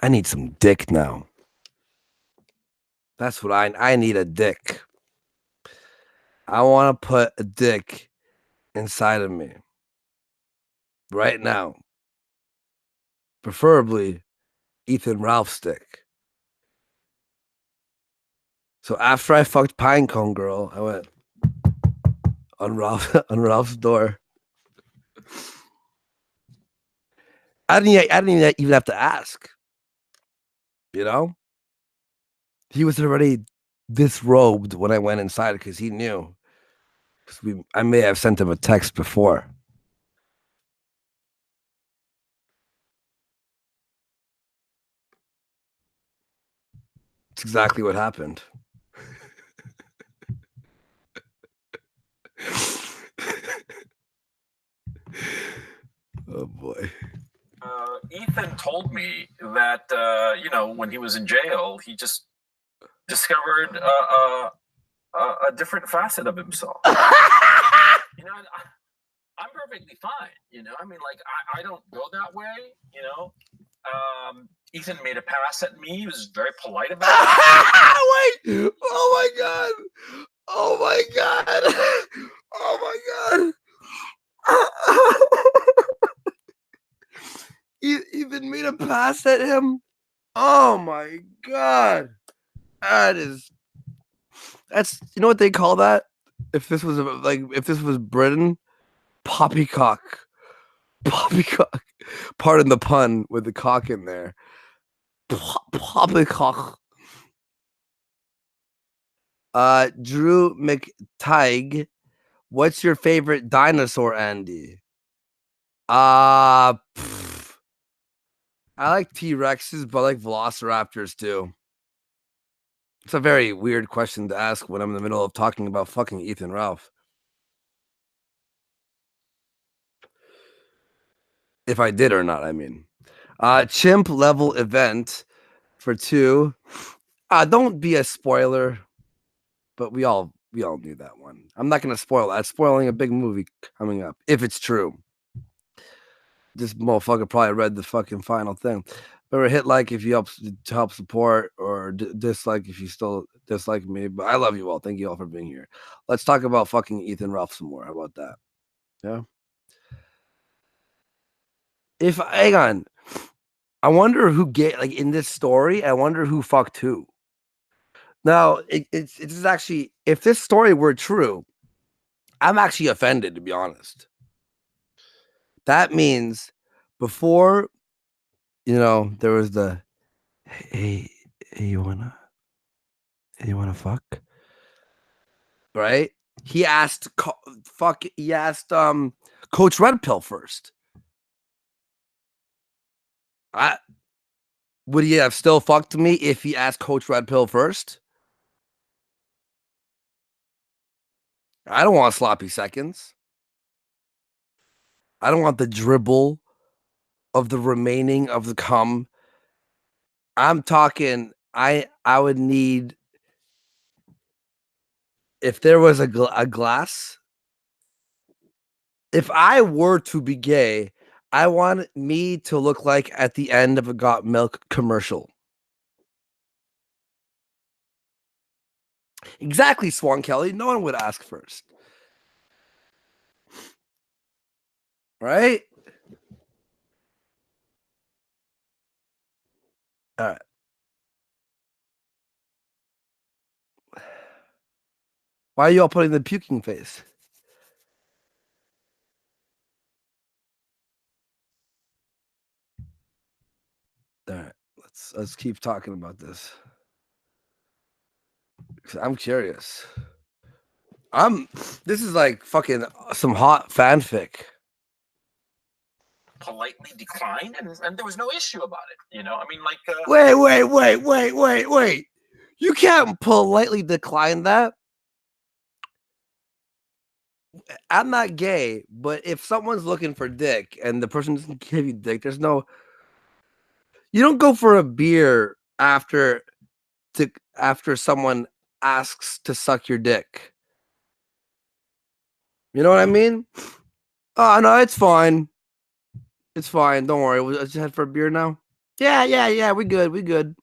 I need some dick now. That's what I need a dick. I want to put a dick inside of me right now. Preferably Ethan Ralph's dick. So after I fucked Pinecone girl, I went on Ralph's door. I didn't even have to ask. You know? He was already disrobed when I went inside because he knew. I may have sent him a text before. It's exactly what happened. Oh boy. Ethan told me that when he was in jail, he just discovered a different facet of himself. I'm perfectly fine. I mean, like I don't go that way. Ethan made a pass at me. He was very polite about it. Wait! Oh my god! Oh my god! Oh my god! Even made a pass at him. Oh my god! That's what they call that? If this was Britain, poppycock. Poppycock. Pardon the pun with the cock in there. Poppycock. Drew McTighe, what's your favorite dinosaur, Andy? I like T-Rexes, but I like velociraptors too. It's a very weird question to ask when I'm in the middle of talking about fucking Ethan Ralph. If I did or not, I mean. Chimp level event for 2. Don't be a spoiler, but we all knew that one. I'm not gonna spoil that. Spoiling a big movie coming up, if it's true. This motherfucker probably read the fucking final thing. Remember, hit like if you help support, or dislike if you still dislike me. But I love you all. Thank you all for being here. Let's talk about fucking Ethan Ralph some more. How about that? Yeah. Hang on, I wonder who in this story. I wonder who fucked who. Now it's actually, if this story were true, I'm actually offended, to be honest. That means before, there was the hey, you wanna fuck? Right? He asked Coach Red Pill first. Would he have still fucked me if he asked Coach Red Pill first? I don't want sloppy seconds. I don't want the dribble of the remaining of the cum. I'm talking. I would need, if there was a glass. If I were to be gay, I want me to look like at the end of a Got Milk commercial. Exactly, Swan Kelly. No one would ask first. Right? All right. Why are you all putting the puking face? All right. Let's keep talking about this. I'm curious. This is like fucking some hot fanfic. Politely declined, and there was no issue about it. You know, I mean, like. Wait. You can't politely decline that. I'm not gay, but if someone's looking for dick and the person doesn't give you dick, there's no. You don't go for a beer after someone asks to suck your dick. You know what I mean? Oh no, it's fine. It's fine. Don't worry. Let's just head for a beer now. Yeah. We good.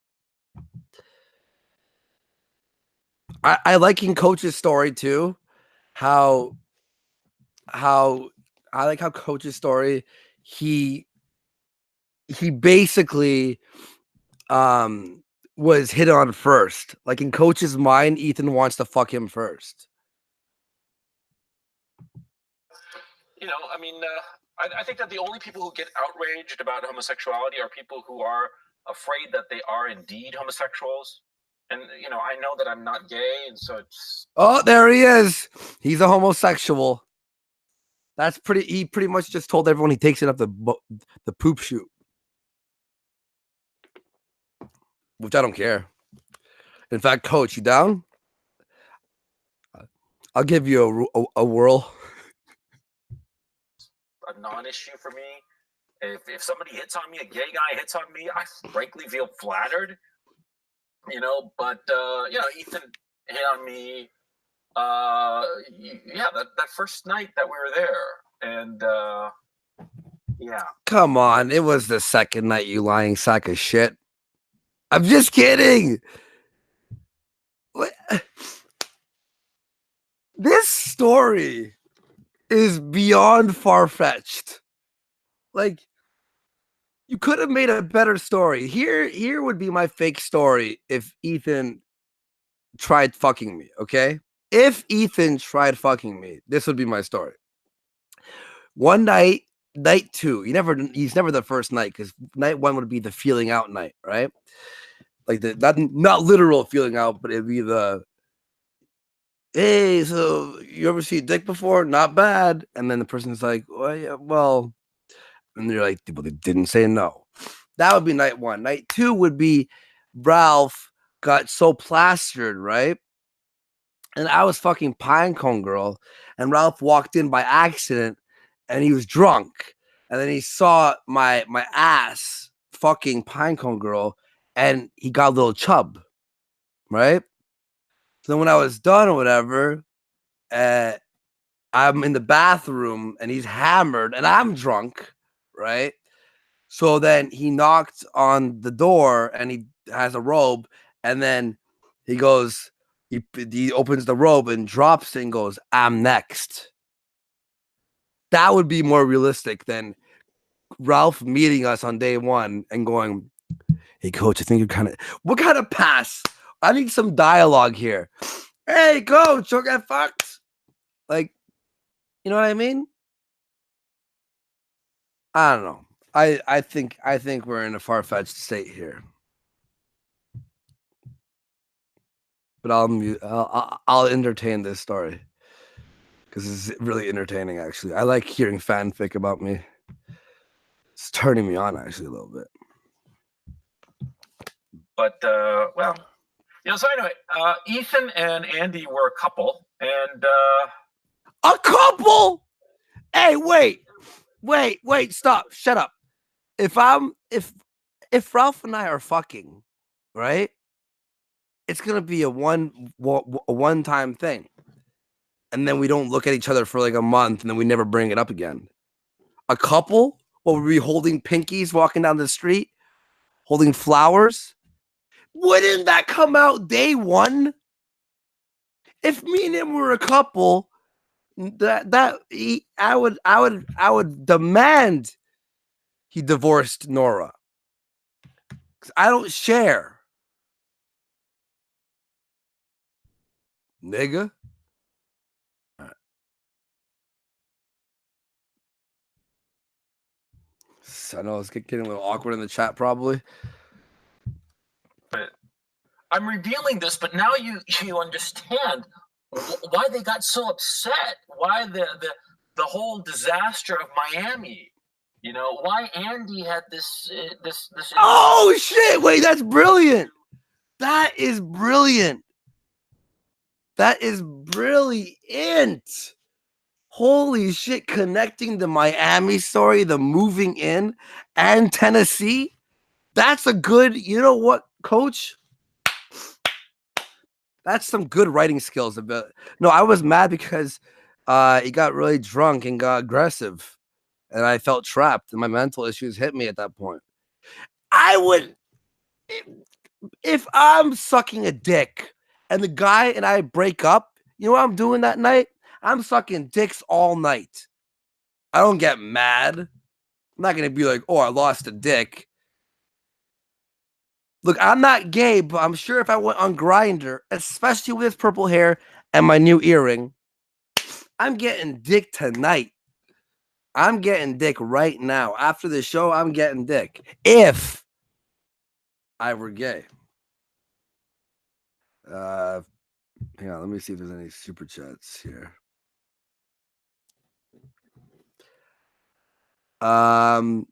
I like in Coach's story too. How I like how Coach's story. He basically was hit on first. Like in Coach's mind, Ethan wants to fuck him first. You know, I mean, I think that the only people who get outraged about homosexuality are people who are afraid that they are indeed homosexuals. And, you know, I know that I'm not gay, and so it's... Oh, there he is. He's a homosexual. That's pretty... He pretty much just told everyone he takes it up the poop chute. Which I don't care. In fact, Coach, you down? I'll give you a whirl. A non-issue for me. If somebody hits on me, a gay guy hits on me, I frankly feel flattered. You know, but you know, Ethan hit on me. Yeah, that first night that we were there, and yeah. Come on, it was the second night, you lying sack of shit. I'm just kidding. What? This story is beyond far-fetched. Like, you could have made a better story. Here would be my fake story if Ethan tried fucking me, okay? If Ethan tried fucking me, this would be my story. One night, night two, he's never the first night, because night one would be the feeling out night, right? Like the not literal feeling out, but it'd be the, hey, so you ever see dick before? Not bad. And then the person's like, well, yeah, well, and they're like, well, they didn't say no. That would be night one. Night two would be Ralph got so plastered, right? And I was fucking Pinecone Girl, and Ralph walked in by accident, and he was drunk, and then he saw my ass fucking Pinecone Girl, and he got a little chub, right? So then when I was done or whatever, I'm in the bathroom, and he's hammered, and I'm drunk, right? So then he knocked on the door, and he has a robe, and then he goes, he opens the robe and drops it and goes, I'm next. That would be more realistic than Ralph meeting us on day one and going, hey, Coach, I think you're kind of... What kind of pass? I need some dialogue here. Hey, Coach, don't get fucked. Like, you know what I mean? I don't know. I think we're in a far-fetched state here. But I'll entertain this story because it's really entertaining. Actually, I like hearing fanfic about me. It's turning me on actually a little bit. But well, you know. So anyway, Ethan and Andy were a couple, and a couple. Hey, wait. Wait, stop, shut up. If Ralph and I are fucking, right? It's gonna be a one time thing, and then we don't look at each other for like a month, and then we never bring it up again. A couple will be holding pinkies walking down the street, holding flowers. Wouldn't that come out day one? If me and him were a couple, I would demand he divorced Nora. 'Cause I don't share, nigga. I know it's getting a little awkward in the chat, probably. But I'm revealing this, but now you understand why they got so upset. Why the whole disaster of Miami. You know why Andy had this. Oh shit! Wait, that's brilliant. That is brilliant. That is brilliant. Holy shit, connecting the Miami story, the moving in, and Tennessee. That's a good, you know what, coach? That's some good writing skills. No, I was mad because he got really drunk and got aggressive. And I felt trapped, and my mental issues hit me at that point. I would, if I'm sucking a dick and the guy and I break up, you know what I'm doing that night? I'm sucking dicks all night. I don't get mad. I'm not going to be like, oh, I lost a dick. Look, I'm not gay, but I'm sure if I went on Grindr, especially with purple hair and my new earring, I'm getting dick tonight. I'm getting dick right now. After the show, I'm getting dick. If I were gay. Hang on, let me see if there's any super chats here. Oh,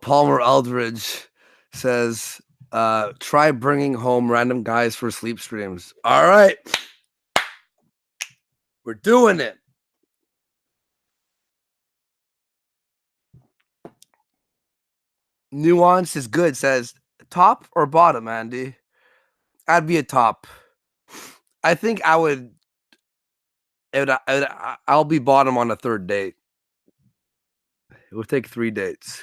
Palmer Eldridge says, try bringing home random guys for sleep streams. All right. We're doing it. Nuance is good, says, top or bottom, Andy? I'd be a top. I think I'll be bottom on a third date. It would take 3 dates.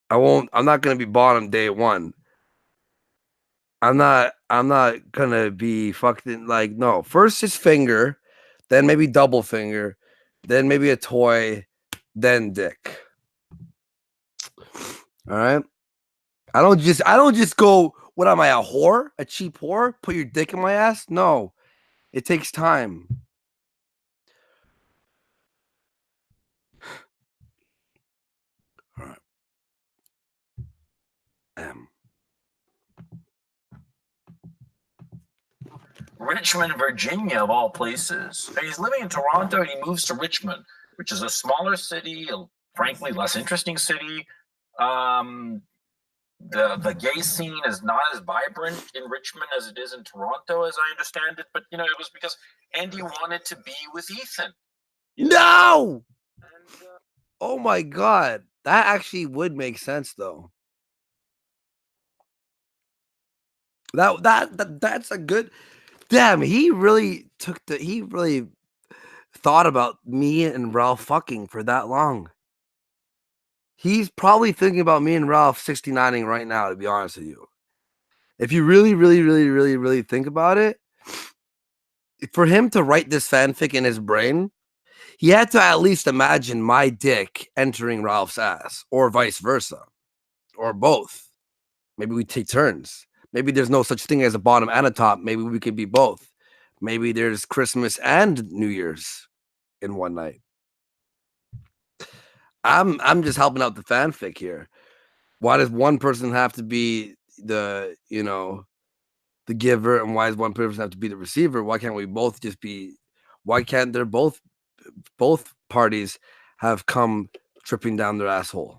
I'm not gonna be bottom day one. I'm not gonna be fucking like, no. First just finger, then maybe double finger, then maybe a toy, then dick. All right. I don't just go, what am I, a whore? A cheap whore? Put your dick in my ass? No. It takes time. All right. Richmond, Virginia, of all places. He's living in Toronto and he moves to Richmond, which is a smaller city, frankly, less interesting city. The gay scene is not as vibrant in Richmond as it is in Toronto, as I understand it. But, it was because Andy wanted to be with Ethan. No! And, oh, my God. That actually would make sense, though. That's a good... Damn, he really thought about me and Ralph fucking for that long. He's probably thinking about me and Ralph 69ing right now, to be honest with you. If you really think about it, for him to write this fanfic in his brain, he had to at least imagine my dick entering Ralph's ass, or vice versa, or both. Maybe we take turns. Maybe there's no such thing as a bottom and a top. Maybe we could be both. Maybe there's Christmas and New Year's in one night. I'm just helping out the fanfic here. Why does one person have to be the giver, and why does one person have to be the receiver? Why can't we both just be? Why can't there both parties have come tripping down their asshole?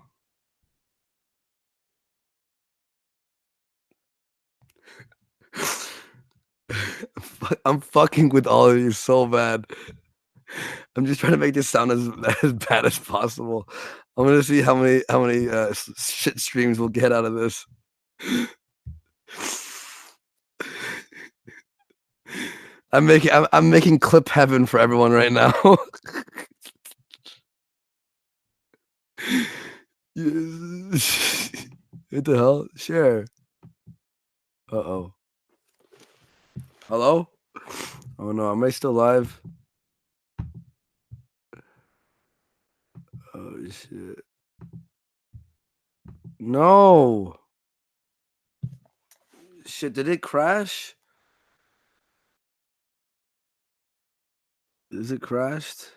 I'm fucking with all of you so bad. I'm just trying to make this sound as bad as possible. I'm gonna see how many shit streams we'll get out of this. I'm making clip heaven for everyone right now. What the hell? Share. Uh-oh. Hello? Oh no, am I still live? Oh shit. No. Shit, did it crash? Is it crashed?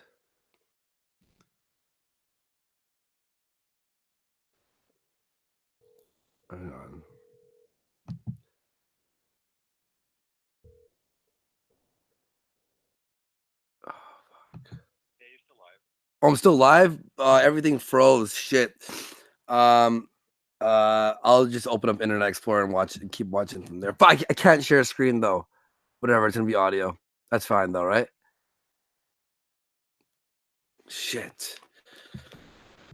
Hang on. Oh, fuck. Oh, I'm still live? Everything froze. Shit. I'll just open up Internet Explorer and watch and keep watching from there. But I can't share a screen though. Whatever, it's gonna be audio. That's fine though, right? Shit.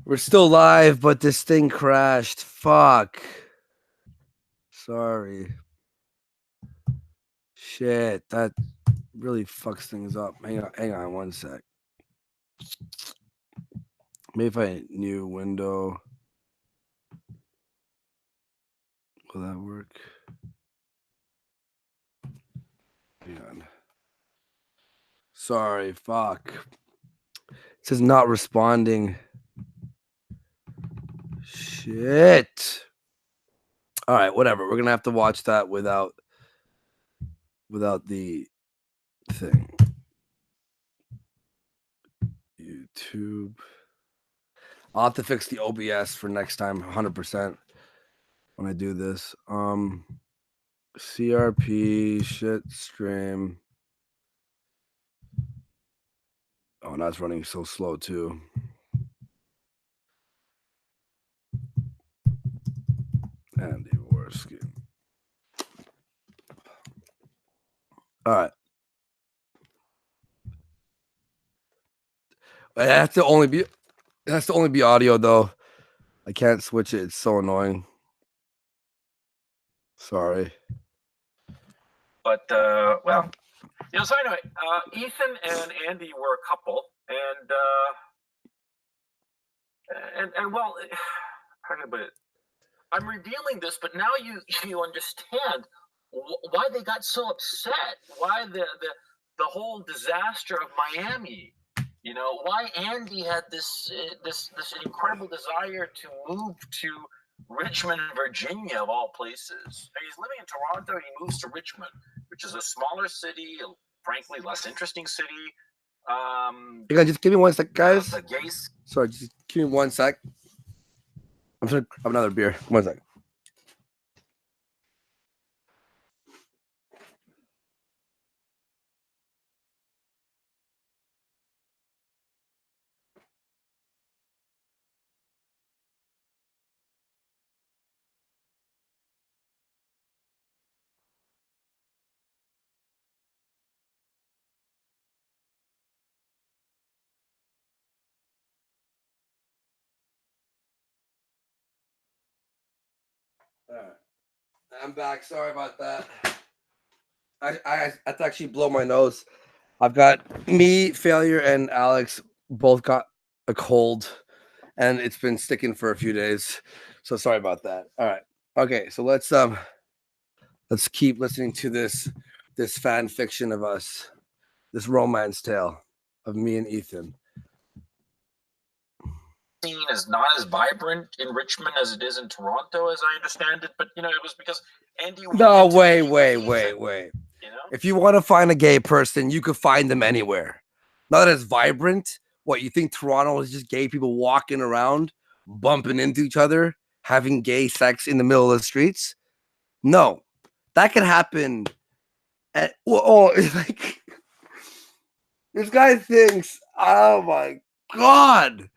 We're still live, but this thing crashed. Fuck. Sorry. Shit, that really fucks things up. Hang on one sec. Maybe if I new window. Will that work? Hang on. Sorry, fuck. It says not responding. Shit. All right, whatever. We're gonna have to watch that without the thing. YouTube. I'll have to fix the OBS for next time, 100% when I do this. CRP shit stream. Oh, now it's running so slow too. Andy Warski. All right. It has to only be audio though. I can't switch it. It's so annoying. Sorry. But well, you know. So anyway, Ethan and Andy were a couple, and well, how can I put it? I'm revealing this, but now you understand why they got so upset. Why the whole disaster of Miami. You know, why Andy had this incredible desire to move to Richmond, Virginia, of all places. He's living in Toronto. He moves to Richmond, which is a smaller city, frankly, less interesting city. You guys just give me one sec, guys. The gays. Sorry, just give me one sec. I'm gonna have another beer. 1 sec. All right. I'm back. Sorry about that. I had to actually blow my nose. I've got me, Failure, and Alex both got a cold, and it's been sticking for a few days. So sorry about that. All right. Okay, so let's keep listening to this fan fiction of us, this romance tale of me and Ethan. Scene is not as vibrant in Richmond as it is in Toronto, as I understand it. But you know, it was because Andy. No, wait. You know? If you want to find a gay person, you could find them anywhere. Not as vibrant. What, you think Toronto is just gay people walking around, bumping into each other, having gay sex in the middle of the streets? No, that could happen. Like this guy thinks, oh my God.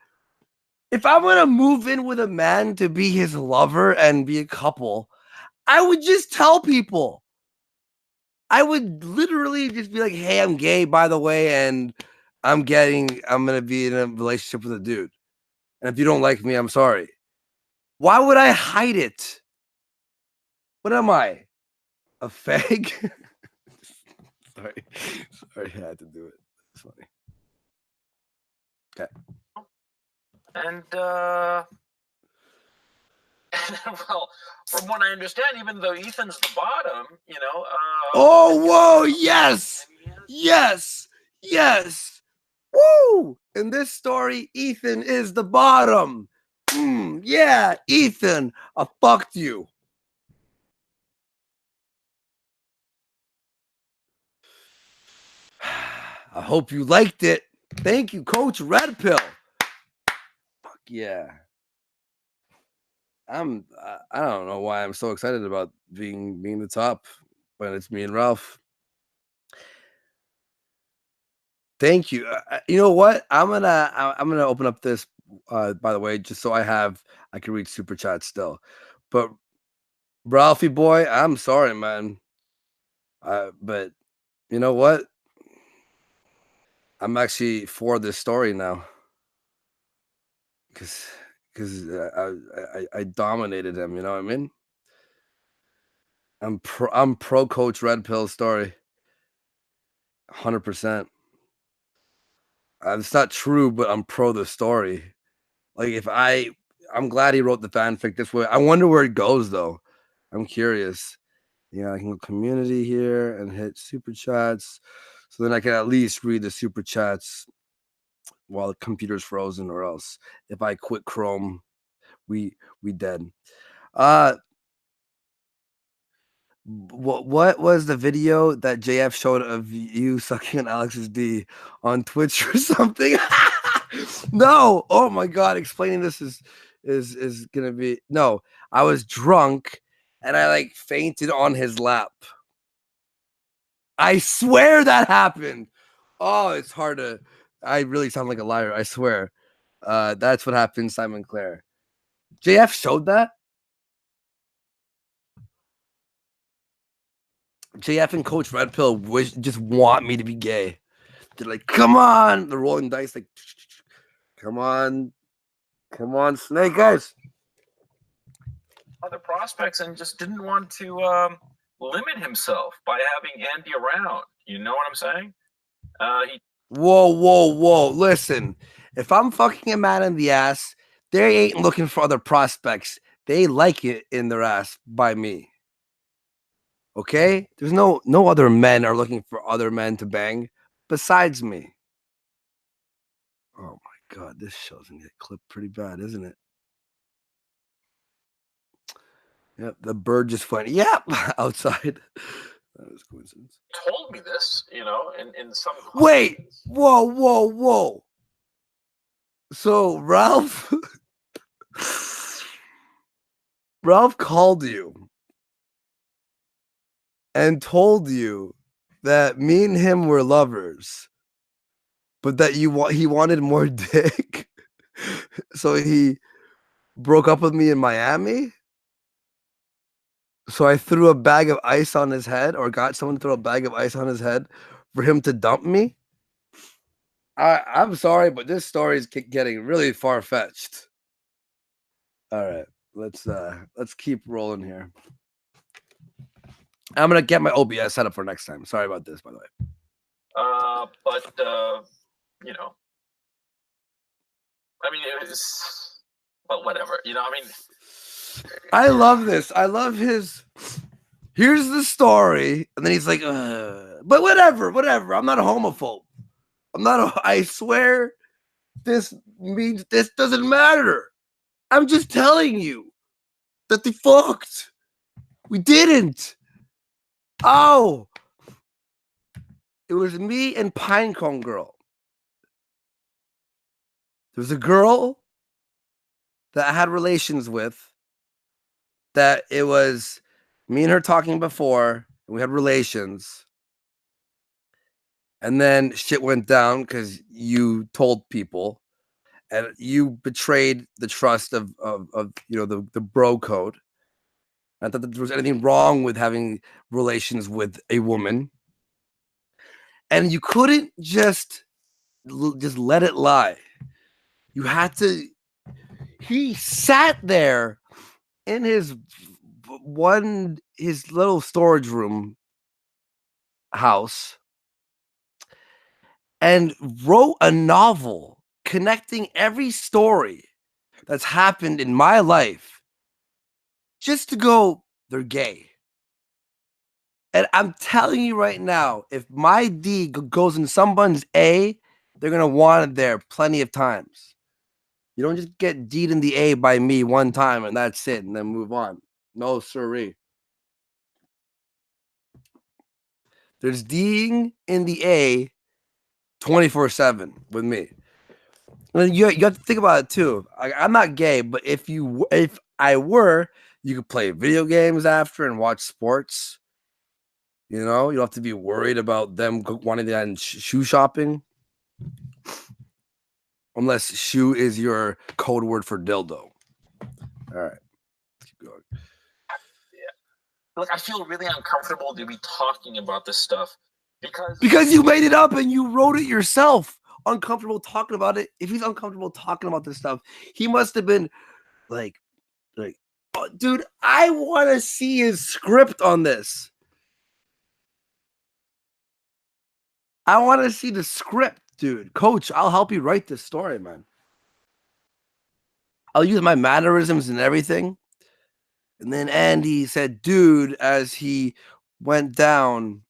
If I'm going to move in with a man to be his lover and be a couple, I would just tell people. I would literally just be like, hey, I'm gay, by the way, and I'm gonna be in a relationship with a dude. And if you don't like me, I'm sorry. Why would I hide it? What am I? A fag? Sorry. Sorry, I had to do it. It's funny. Okay. And well, from what I understand, even though Ethan's the bottom, Oh, whoa, yes. Yes. Yes. Woo! In this story, Ethan is the bottom. Yeah, Ethan, I fucked you. I hope you liked it. Thank you, Coach Red Pill. Fuck yeah. I don't know why I'm so excited about being the top when it's me and Ralph. Thank you. You know what? I'm gonna open up this. By the way, just so I can read super chat still. But Ralphie boy, I'm sorry, man. But you know what? I'm actually for this story now because I dominated him. You know what I mean? I'm pro Coach Red Pill story. 100%. It's not true, but I'm pro the story. Like I'm glad he wrote the fanfic this way. I wonder where it goes though. I'm curious. Yeah, I can go community here and hit super chats. So then I can at least read the super chats while the computer's frozen, or else if I quit Chrome, we dead. What was the video that JF showed of you sucking on Alex's D on Twitch or something? No. Oh my god, explaining this is gonna be no. I was drunk and I like fainted on his lap. I swear that happened. Oh, it's hard to. I really sound like a liar. I swear. That's what happened, Simon Clare. JF showed that. JF and Coach Red Pill just want me to be gay. They're like, come on. They're rolling dice like, come on. Come on, Snake Eyes. Other prospects and just didn't want to limit himself by having Andy around. You know what I'm saying? Whoa. Listen, if I'm fucking a man in the ass, they ain't looking for other prospects. They like it in their ass by me. Okay? There's no other men are looking for other men to bang besides me. Oh my god, this show's gonna get clipped pretty bad, isn't it? Yep, the bird just went, yep, outside. That was coincidence. Told me this, in some. Wait, whoa. So Ralph called you and told you that me and him were lovers, but that he wanted more dick. So he broke up with me in Miami. So I threw a bag of ice on his head, or got someone to throw a bag of ice on his head for him to dump me. I'm sorry, but this story is getting really far-fetched. All right, let's keep rolling here. I'm gonna get my OBS set up for next time. Sorry about this, by the way. I mean, it was, but whatever. I love this. I love his. Here's the story, and then he's like, but whatever. I'm not a homophobe. I swear, this means this doesn't matter. I'm just telling you that they fucked. We didn't. Oh, it was me and Pinecone Girl. There was a girl that I had relations with, that it was me and her talking before, and we had relations. And then shit went down because you told people, and you betrayed the trust of the bro code. Not that there was anything wrong with having relations with a woman. And you couldn't just just let it lie. You had to. He sat there in his little storage room house and wrote a novel connecting every story that's happened in my life just to go, they're gay. And I'm telling you right now, if my D goes in someone's A, they're going to want it there plenty of times. You don't just get D'd in the A by me one time and that's it and then move on. No, sirree. There's D'ing in the A 24/7 with me. And you have to think about it too. I'm not gay, but if I were, you could play video games after and watch sports. You know, you don't have to be worried about them wanting to end shoe shopping. Unless shoe is your code word for dildo. All right. Let's keep going. Yeah. Like, I feel really uncomfortable to be talking about this stuff because you made it up and you wrote it yourself. Uncomfortable talking about it. If he's uncomfortable talking about this stuff, he must have been like, oh, dude, I want to see his script on this. I want to see the script, dude. Coach, I'll help you write this story, man. I'll use my mannerisms and everything. And then Andy said, dude, as he went down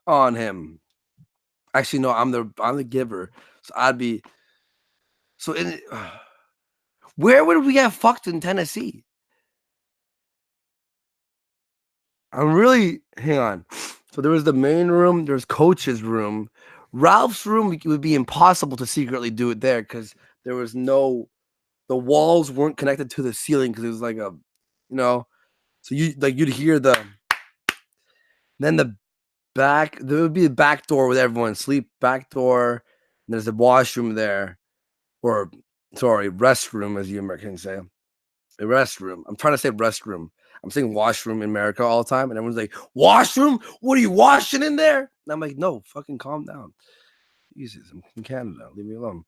on him. Actually, no, I'm the giver. So I'd be so in where would we have fucked in Tennessee? I'm really hang on. So there was the main room, there's Coach's room. Ralph's room, it would be impossible to secretly do it there because there was the walls weren't connected to the ceiling because it was like a, so you'd hear then the back, there would be a back door with everyone sleep, back door. And there's a washroom there, or sorry, restroom, as you Americans say. A restroom. I'm trying to say restroom. I'm saying washroom in America all the time, and everyone's like, washroom? What are you washing in there? And I'm like, no, fucking calm down. Jesus, I'm from Canada. Leave me alone.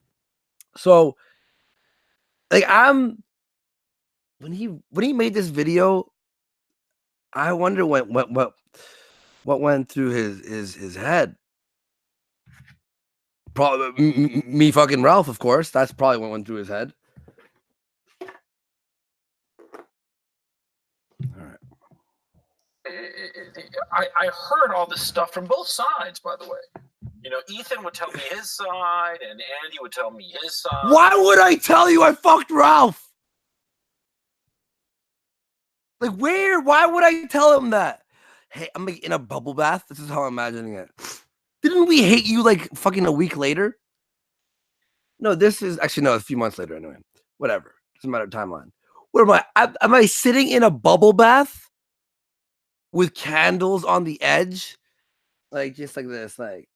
So, like, when he made this video, I wonder what went through his head. Probably me fucking Ralph, of course. That's probably what went through his head. All right. I heard all this stuff from both sides, by the way. Ethan would tell me his side, and Andy would tell me his side. Why would I tell you I fucked Ralph? Like, where? Why would I tell him that? Hey, I'm like in a bubble bath. This is how I'm imagining it. Didn't we hate you like fucking a week later? No, this is actually no, a few months later anyway. Whatever. Doesn't matter timeline. What am I? Am I sitting in a bubble bath with candles on the edge? Like, just like this, like,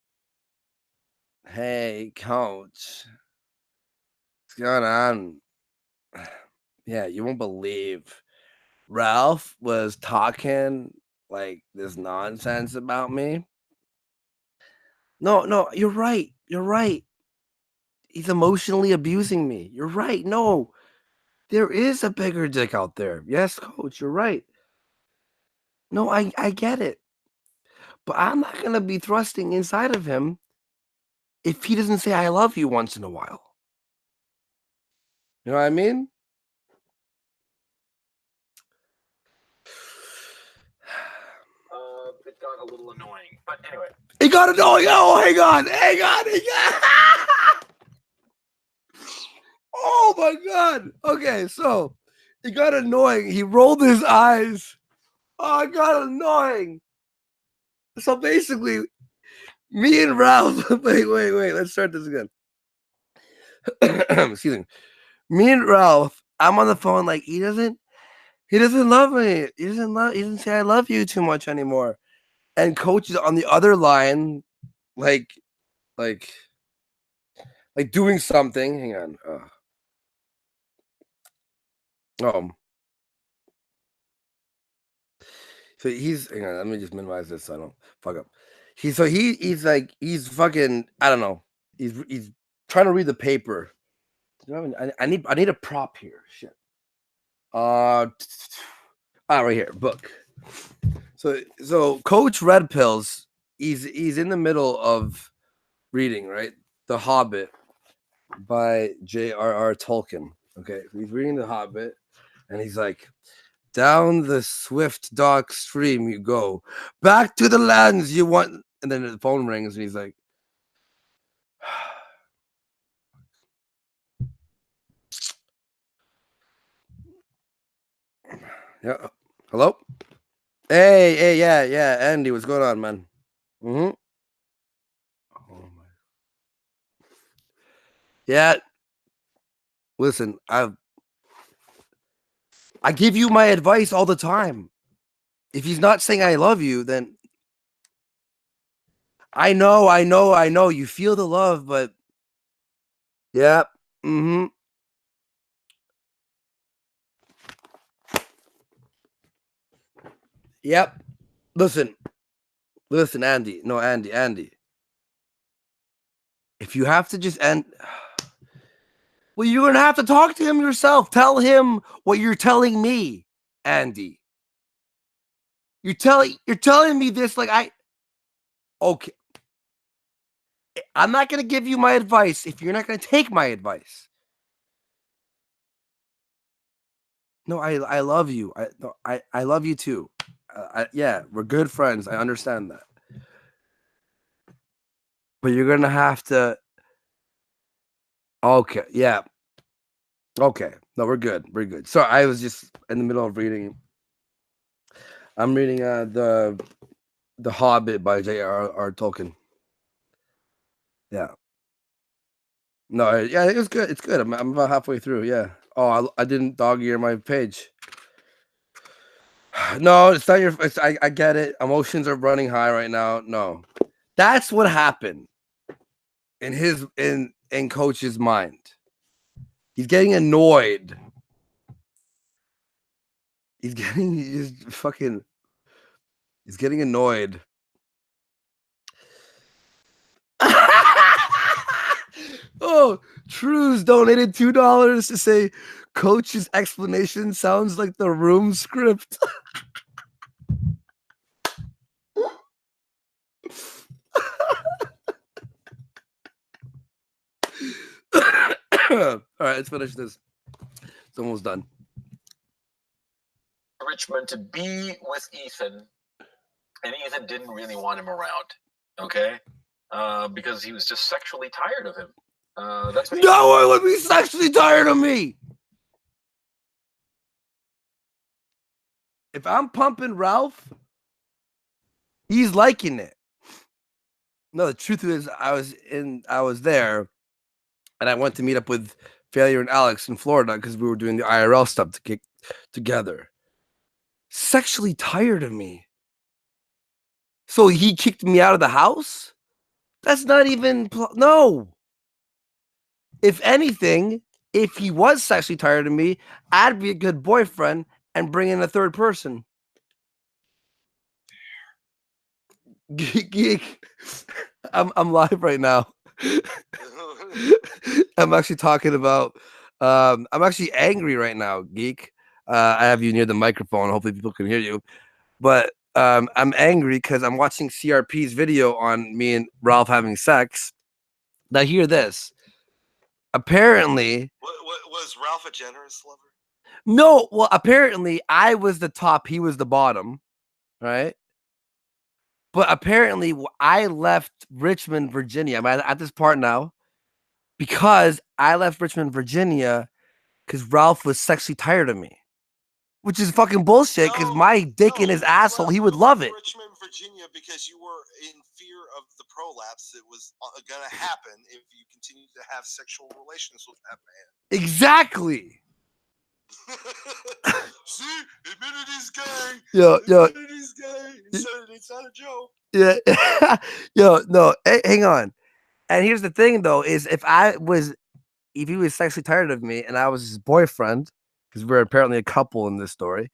hey, coach, what's going on? Yeah, you won't believe. Ralph was talking like this nonsense about me. No, you're right. You're right. He's emotionally abusing me. You're right. No, there is a bigger dick out there. Yes, coach, you're right. No, I get it. But I'm not going to be thrusting inside of him if he doesn't say I love you once in a while. You know what I mean? It got a little annoying. But anyway. It got annoying. Oh, hang on. Oh, my God. Okay, so it got annoying. He rolled his eyes. Oh, it got annoying. So basically, me and Ralph, wait, let's start this again. Excuse me. Me and Ralph, I'm on the phone like he doesn't love me. He doesn't say I love you too much anymore. And coach is on the other line, like doing something. Hang on. So hang on, let me just minimize this so I don't fuck up. He's fucking, I don't know. He's trying to read the paper. I need a prop here. Shit. Right here, book. So Coach Red Pills, he's in the middle of reading, right? The Hobbit by J.R.R. Tolkien. Okay, he's reading The Hobbit, and he's like, down the swift dark stream you go, back to the lands you want. And then the phone rings, and he's like, yeah, hello? Hey, yeah, Andy, what's going on, man? Mm-hmm. Oh my. Yeah. Listen, I give you my advice all the time. If he's not saying I love you, then I know. You feel the love, but yeah. Mm-hmm. Yep. Listen, Andy. No, Andy. If you have to just end, well, you're gonna have to talk to him yourself. Tell him what you're telling me, Andy. You're telling me this like okay. I'm not gonna give you my advice if you're not gonna take my advice. No, I love you. I love you too. Yeah, we're good friends. I understand that. But you're gonna have to. Okay, yeah. Okay, no, we're good. We're good. So I was just in the middle of reading. I'm reading the Hobbit by J.R.R. Tolkien. Yeah. No, yeah, it was good. It's good. I'm about halfway through. Yeah. Oh, I didn't dog ear my page. No, it's not your. I get it. Emotions are running high right now. No, that's what happened in his in Coach's mind. He's getting annoyed. He's getting annoyed. Oh, Trues donated $2 to say Coach's explanation sounds like the room script. All right, let's finish this. It's almost done. Richmond to be with Ethan, and Ethan didn't really want him around. Okay, because he was just sexually tired of him. That's what no one would be sexually tired of me. If I'm pumping Ralph, he's liking it. No, the truth is, I was there, and I went to meet up with Failure and Alex in Florida because we were doing the IRL stuff to get together. Sexually tired of me. So he kicked me out of the house? That's not even no. If anything, if he was sexually tired of me, I'd be a good boyfriend and bring in a third person. Geek. I'm live right now. I'm actually talking about I'm actually angry right now, Geek. I have you near the microphone. Hopefully people can hear you. But I'm angry because I'm watching CRP's video on me and Ralph having sex. Now hear this. Apparently, was Ralph a generous lover? No, well, apparently I was the top, he was the bottom, right? But apparently I left Richmond, Virginia. I'm at this part now because I left Richmond, Virginia because Ralph was sexually tired of me, which is fucking bullshit because my dick in his asshole, he would love it. Richmond, Virginia, because you were in fear of the prolapse that was going to happen if you continued to have sexual relations with that man. Exactly. See, admitted he's gay. Yo. Admitted he's gay. He said it's not a joke. Yeah. Yo, no, hang on. And here's the thing, though, is if he was sexually tired of me and I was his boyfriend, because we're apparently a couple in this story,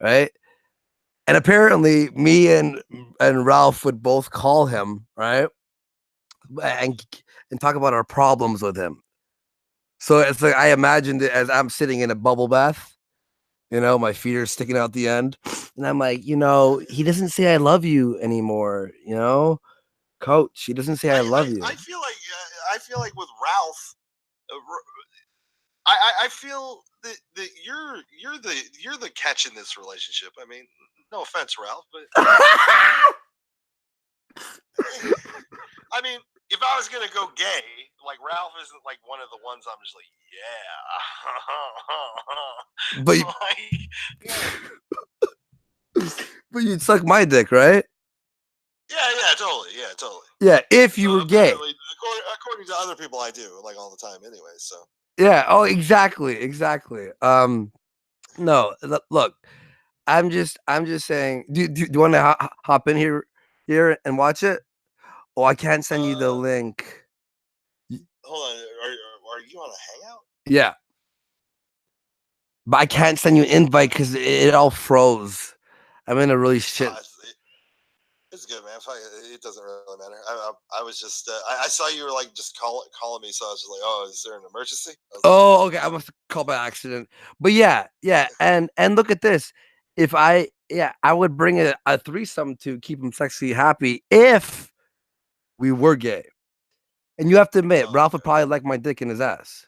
right? And apparently me and Ralph would both call him, right? and talk about our problems with him. So it's like I imagined it as I'm sitting in a bubble bath, my feet are sticking out the end, and I'm like, he doesn't say I love you anymore, coach. He doesn't say I love you. I feel like with Ralph, I feel that you're the catch in this relationship. I mean, no offense, Ralph, but I mean, if I was gonna go gay, like Ralph isn't like one of the ones I'm just like, but you'd suck my dick, right? Yeah, totally. Yeah, if you were gay. According to other people, I do, like all the time anyway, so. Yeah, oh, exactly. No, look, I'm just saying, do you want to hop in here and watch it? Oh, I can't send you the link. Hold on, are you on a hangout? Yeah. But I can't send you an invite because it all froze. I'm in a really shit. It's good, man. It doesn't really matter. I was just I saw you were like just calling me, so I was just like, oh, is there an emergency? Oh, okay. I must have called by accident. But yeah, and look at this. If I would bring a threesome to keep him sexually happy if we were gay. And you have to admit, Ralph would probably like my dick in his ass.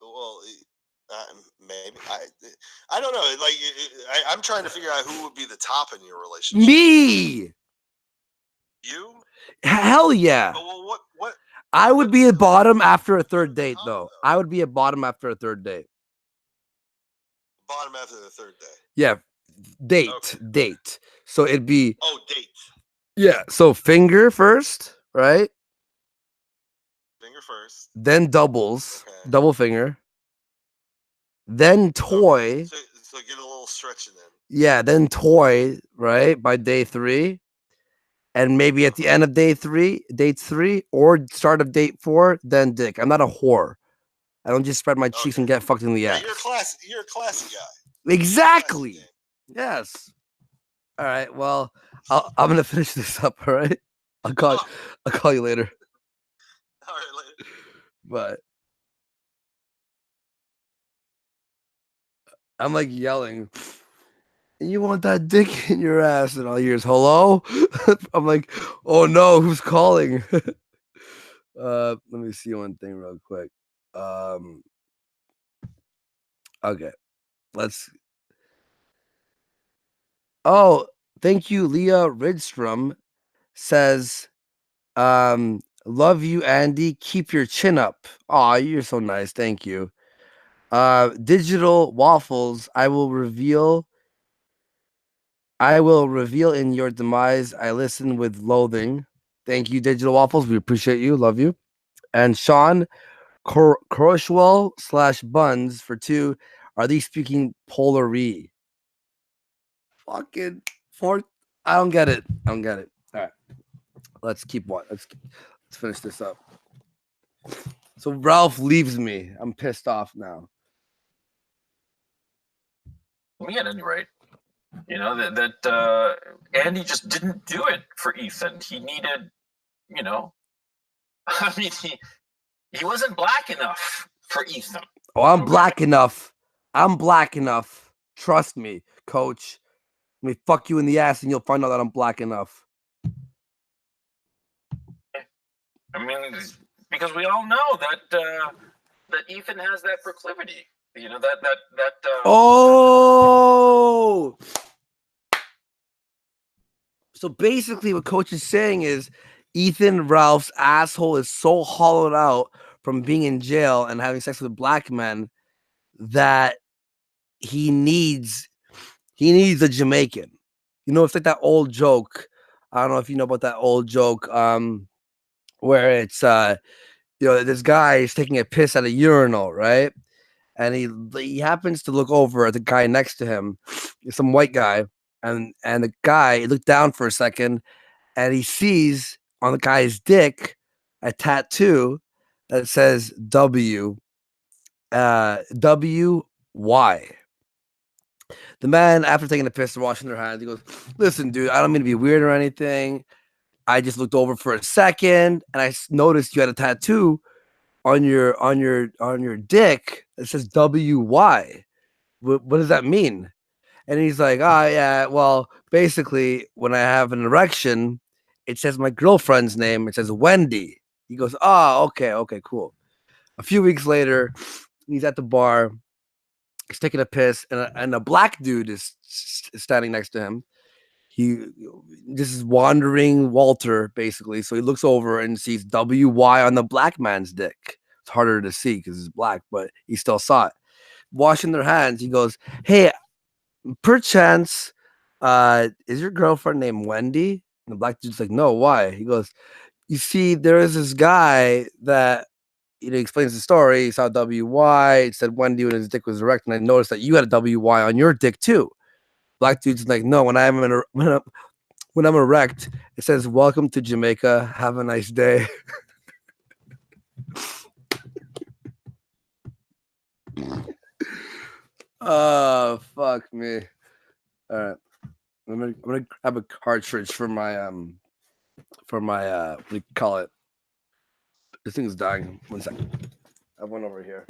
Well, maybe I don't know. Like I'm trying to figure out who would be the top in your relationship. Me. You? Hell yeah. Well, what? I would be a bottom after a third date, though. I would be a bottom after a third date. Bottom after the third day. Yeah, date. So it'd be. Oh, date. Yeah. So finger first, right? Finger first. Then doubles, double finger. Then toy. So get a little stretch in then. Yeah, then toy, right? By day 3. And maybe at the end of date 3, or start of date 4, then dick. I'm not a whore. I don't just spread my cheeks and get fucked in the ass. You're a classy guy. Exactly. Yes. All right. Well, I'm gonna finish this up. All right. I'll call you later. All right, later. But I'm like yelling. You want that dick in your ass? And all yours, hello? I'm like, oh no, who's calling? Let me see one thing real quick. Okay. Oh, thank you, Leah Ridstrom says, love you, Andy. Keep your chin up. Aw, you're so nice. Thank you. Digital waffles, I will reveal in your demise. I listen with loathing. Thank you, Digital Waffles. We appreciate you. Love you. And Sean Crosswell /Buns for 2. Are these speaking Polari? Fucking 4. I don't get it. All right. Let's keep one. Let's finish this up. So Ralph leaves me. I'm pissed off now. Me at any rate. That Andy just didn't do it for Ethan. He needed, I mean, he wasn't black enough for Ethan. Oh, I'm black enough. Trust me, coach. Let me fuck you in the ass and you'll find out that I'm black enough. I mean, because we all know that Ethan has that proclivity. Oh! So basically what coach is saying is Ethan Ralph's asshole is so hollowed out from being in jail and having sex with black men that he needs a Jamaican. It's like that old joke. I don't know if you know about that old joke where it's this guy is taking a piss at a urinal, right? And he happens to look over at the guy next to him, some white guy, and the guy looked down for a second, and he sees on the guy's dick a tattoo that says W Y. The man, after taking a piss and washing their hands, he goes, "Listen, dude, I don't mean to be weird or anything, I just looked over for a second and I noticed you had a tattoo on your dick that says WY. What does that mean? And he's like, oh, yeah, well, basically, when I have an erection, it says my girlfriend's name. It says Wendy. He goes, oh, okay, cool. A few weeks later, he's at the bar. He's taking a piss, and a black dude is standing next to him. This is wandering Walter, basically. So he looks over and sees WY on the black man's dick. It's harder to see because it's black, but he still saw it. Washing their hands, he goes, hey, perchance, is your girlfriend named Wendy? And the black dude's like, no, why? He goes, you see, there is this guy that, he explains the story. He saw WY. It said Wendy when his dick was erect, and I noticed that you had a WY on your dick too. Black dude's like, no, when I'm erect, it says welcome to Jamaica. Have a nice day. Oh, fuck me. All right. I'm gonna grab a cartridge for my what do you call it? This thing's dying. 1 second. I have one over here.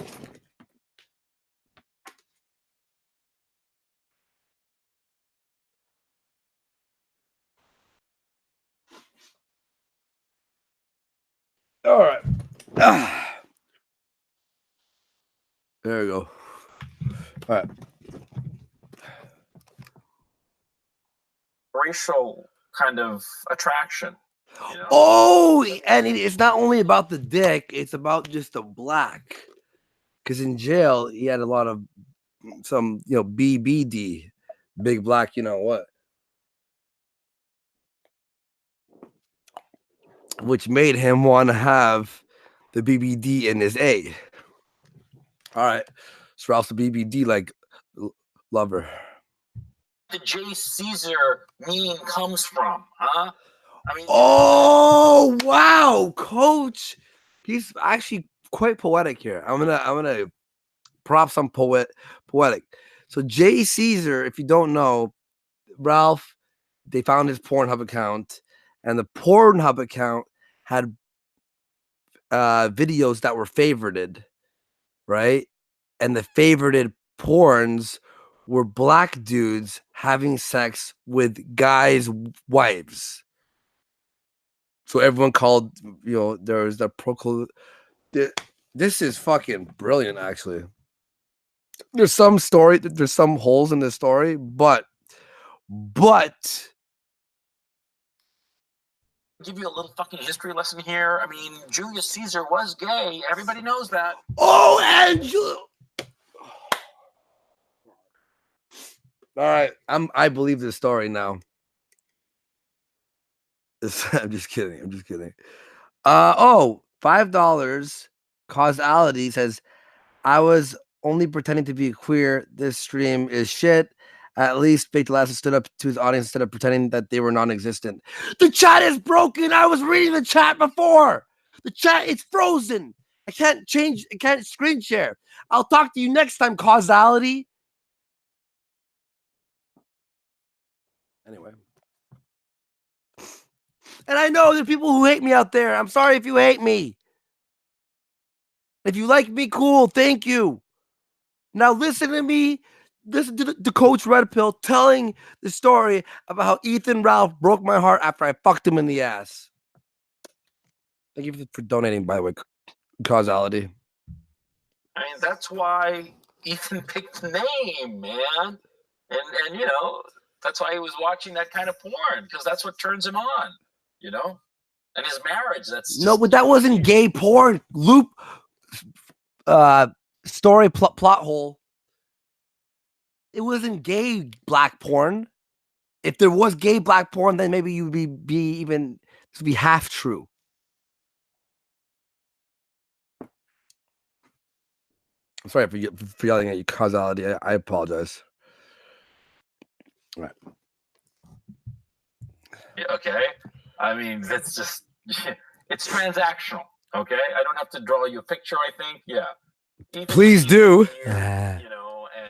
All right. There we go. All right. Racial kind of attraction. You know? Oh, and it's not only about the dick; it's about just the black. Because in jail, he had a lot of some, BBD, big black, you know what, which made him want to have the BBD in his A. All right, so Ralph's the BBD like lover. The J. Caesar meme comes from, huh? I mean, oh wow, Coach, he's actually quite poetic here. I'm gonna prop some poetic. So J. Caesar, if you don't know, Ralph, they found his Pornhub account, and the Pornhub account had videos that were favorited, right? And the favorited porns were black dudes having sex with guys' wives. So everyone called, there was the this is fucking brilliant, actually. There's some holes in this story, but give you a little fucking history lesson here. I mean, Julius Caesar was gay. Everybody knows that. Oh, Angela. All right, I believe this story now. I'm just kidding. $5 causality says, I was only pretending to be queer. This stream is shit. At least Fake Lassie stood up to his audience instead of pretending that they were non-existent. The chat is broken. I was reading the chat before. The chat is frozen. I can't screen share. I'll talk to you next time, causality. Anyway. And I know there are people who hate me out there. I'm sorry if you hate me. If you like me, cool. Thank you. Now listen to me. Listen to the Coach Red Pill telling the story about how Ethan Ralph broke my heart after I fucked him in the ass. Thank you for donating, by the way, causality. I mean, that's why Ethan picked the name, man. And that's why he was watching that kind of porn, because that's what turns him on, And his marriage, that's just... No, but that wasn't gay porn. Loop story plot hole. It wasn't gay black porn. If there was gay black porn, then maybe you would be even to be half true. I'm sorry for yelling at you, causality. I apologize. All right. Yeah, okay. I mean, that's just, it's transactional. Okay. I don't have to draw you a picture, I think. Yeah. Please do. Here,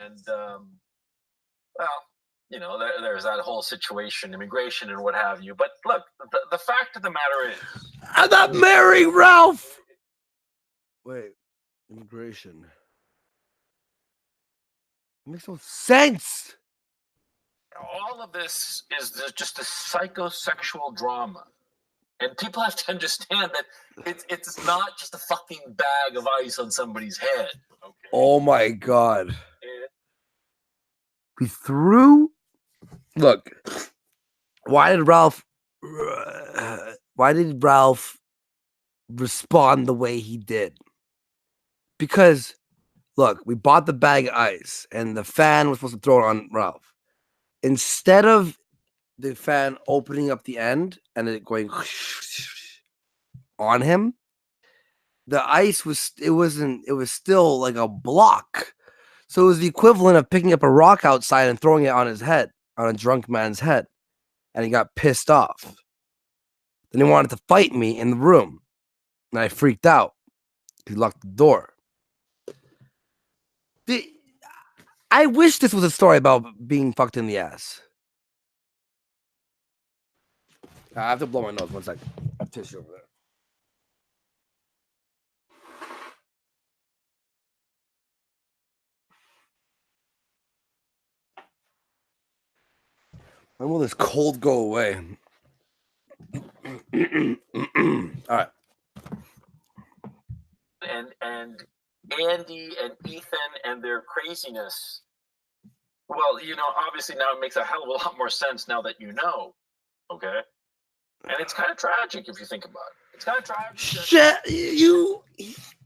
and, well, there's that whole situation, immigration and what have you. But look, the fact of the matter is, I'm not marrying Ralph. Wait, immigration. It makes no sense. all of this is just a psychosexual drama. And people have to understand that it's not just a fucking bag of ice on somebody's head. Okay? Oh my god. We threw. Look, why did Ralph respond the way he did? Because look, we bought the bag of ice and the fan was supposed to throw it on Ralph. Instead of the fan opening up the end and it going on him, the ice was still like a block. So it was the equivalent of picking up a rock outside and throwing it on his head, on a drunk man's head. And he got pissed off. Then he wanted to fight me in the room. And I freaked out. He locked the door. I wish this was a story about being fucked in the ass. I have to blow my nose. 1 second. I have tissue over there. When will this cold go away? All right. And Andy and Ethan and their craziness. Well, obviously now it makes a hell of a lot more sense now that you know. Okay? And it's kind of tragic if you think about it. It's kind of tragic. Shit,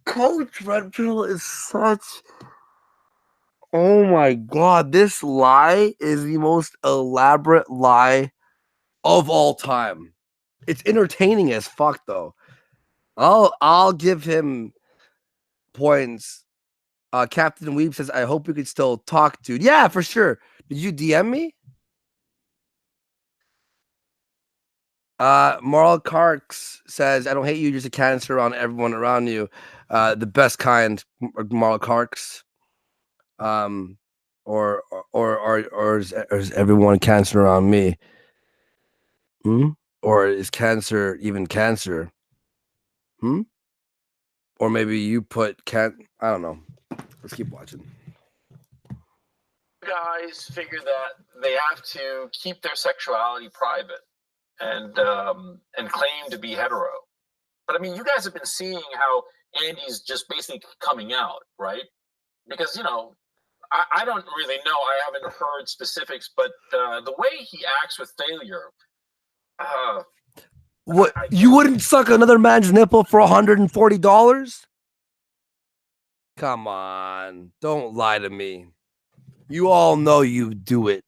Coach Redpill is such. Oh my god, this lie is the most elaborate lie of all time. It's entertaining as fuck, though. I'll give him points. Captain Weeb says, "I hope we could still talk, dude." Yeah, for sure. Did you DM me? Marl Karks says, "I don't hate you, just a cancer on everyone around you." The best kind, Marl Karks. Or is everyone cancer around me? Or is cancer even cancer? Or maybe you put I don't know. Let's keep watching. Guys figure that they have to keep their sexuality private and claim to be hetero. But I mean, you guys have been seeing how Andy's just basically coming out, right? Because I don't really know. I haven't heard specifics, but the way he acts with failure. What, you wouldn't suck another man's nipple for $140? Come on, don't lie to me. You all know you do it.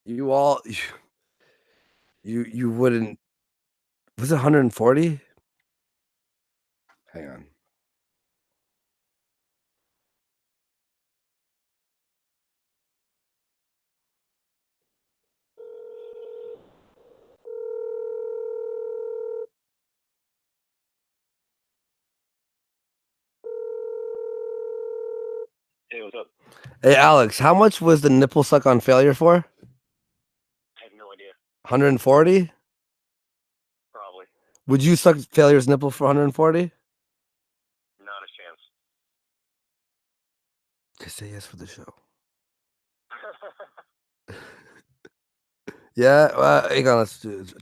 You wouldn't. Was it 140? Hang on. Hey, what's up? Hey, Alex, how much was the nipple suck on failure for? I have no idea. 140? Probably. Would you suck failure's nipple for 140? Not a chance. Just say yes for the show. Yeah? Hang on, let's do it.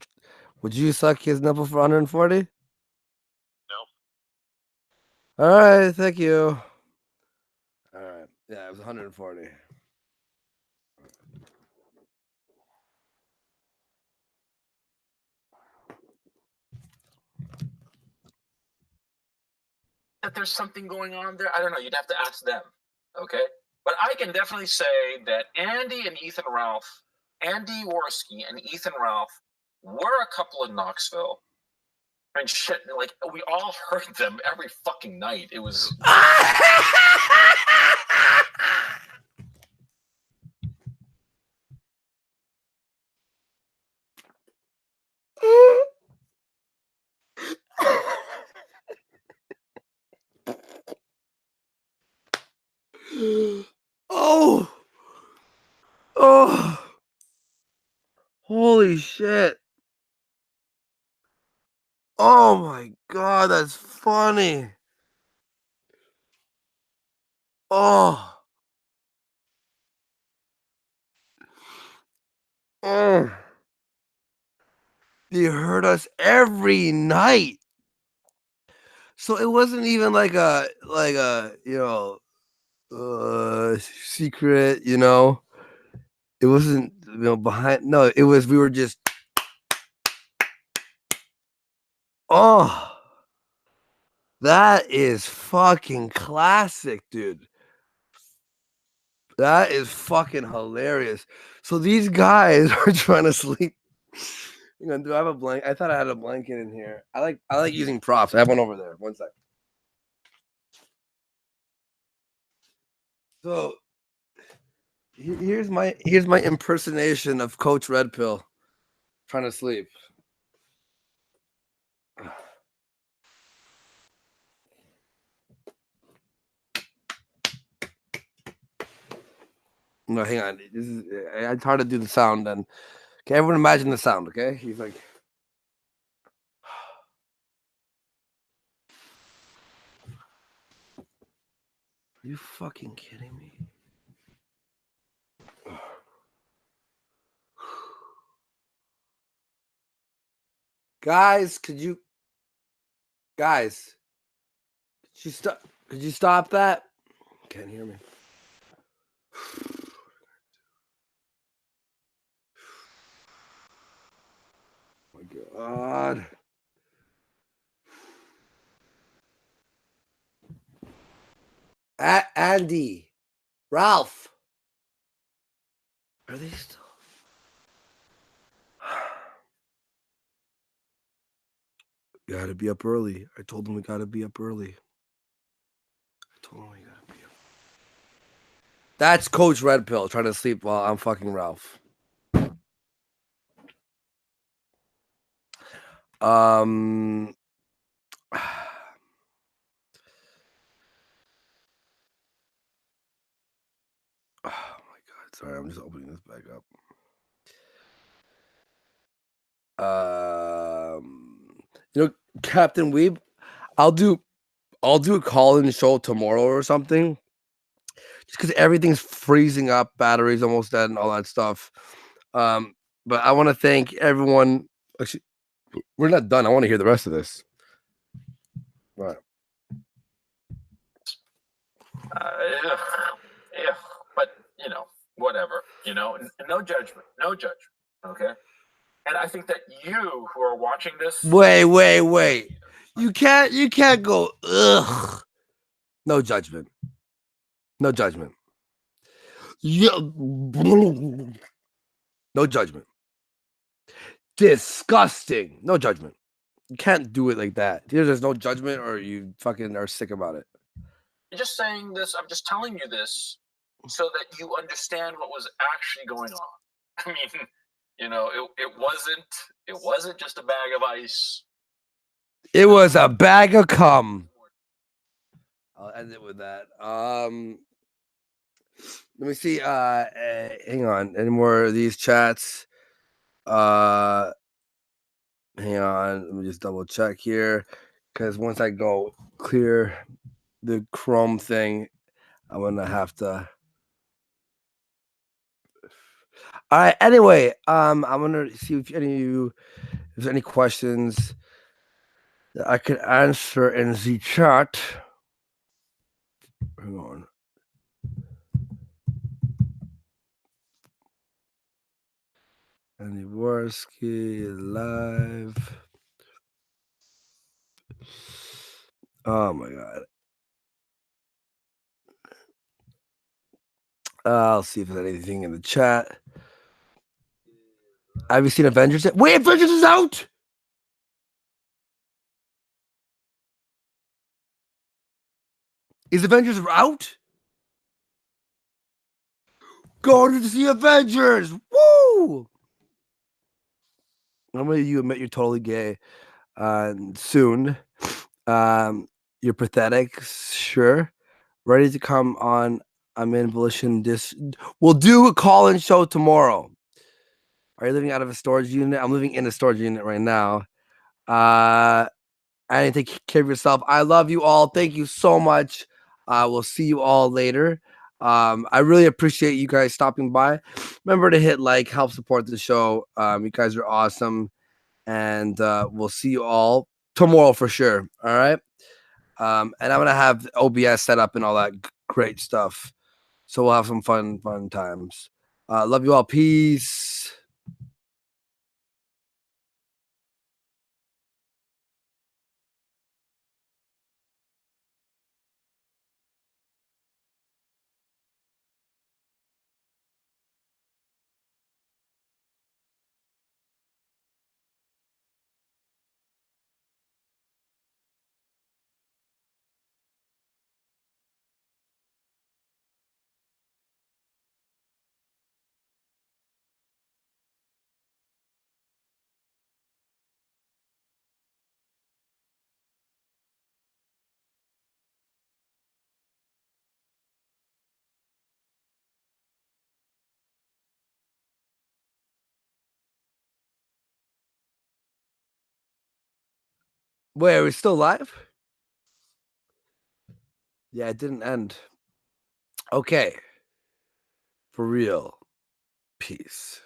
Would you suck his nipple for 140? No. All right, thank you. All right. Yeah, it was 140. That there's something going on there. I don't know. You'd have to ask them. Okay. But I can definitely say that Andy Warski and Ethan Ralph were a couple in Knoxville. And shit, like we all heard them every fucking night. It was Oh, Oh, holy shit. Oh my God, that's funny. Oh. Oh. They heard us every night. So it wasn't even like a secret, It wasn't behind. No, it was we were just oh, that is fucking classic, dude. That is fucking hilarious. So these guys are trying to sleep. Do I have a blanket? I thought I had a blanket in here. I like using props. I have one over there. One sec. So here's my impersonation of Coach Red Pill trying to sleep. No, hang on. It's hard to do the sound. And okay, everyone imagine the sound. Okay, he's like. Are you fucking kidding me? Guys, could you stop that? Can't hear me. Oh my God. Andy, Ralph. Are they still? Gotta be up early. I told them we gotta be up early. That's Coach Red Pill trying to sleep while I'm fucking Ralph. Oh my God. Sorry, I'm just opening this back up. Captain Weeb, I'll do a call-in show tomorrow or something. Just because everything's freezing up, batteries almost dead, and all that stuff. But I want to thank everyone. Actually, we're not done. I want to hear the rest of this. Right. Yeah, but whatever. No judgment. No judgment. Okay. And I think that you who are watching this. Wait. You can't go. Ugh. No judgment. No judgment. Yeah. No judgment. Disgusting. No judgment. You can't do it like that. Either there's no judgment or you fucking are sick about it. I'm just saying this. I'm just telling you this so that you understand what was actually going on. I mean, it wasn't just a bag of ice. It was a bag of cum. I'll end it with that. Let me see. Hang on. Any more of these chats? Hang on. Let me just double check here. Because once I go clear the Chrome thing, I'm gonna have to. All right. Anyway, I'm gonna see if any of you, if there's any questions that I could answer in the chat. Hang on. Andy Warski live. Oh my God. I'll see if there's anything in the chat. Have you seen Avengers yet? Wait, Avengers is out! Is Avengers out? Go to see Avengers! Woo! How many of you admit you're totally gay? Soon. You're pathetic, sure. Ready to come on I'm in Volition. We'll do a call-in show tomorrow. Are you living out of a storage unit? I'm living in a storage unit right now. And take care of yourself. I love you all. Thank you so much. We'll see you all later. I really appreciate you guys stopping by. Remember to hit like, help support the show. You guys are awesome. And we'll see you all tomorrow for sure. All right. And I'm going to have OBS set up and all that great stuff. So we'll have some fun times. Love you all. Peace. Wait, are we still live? Yeah, it didn't end. Okay. For real. Peace.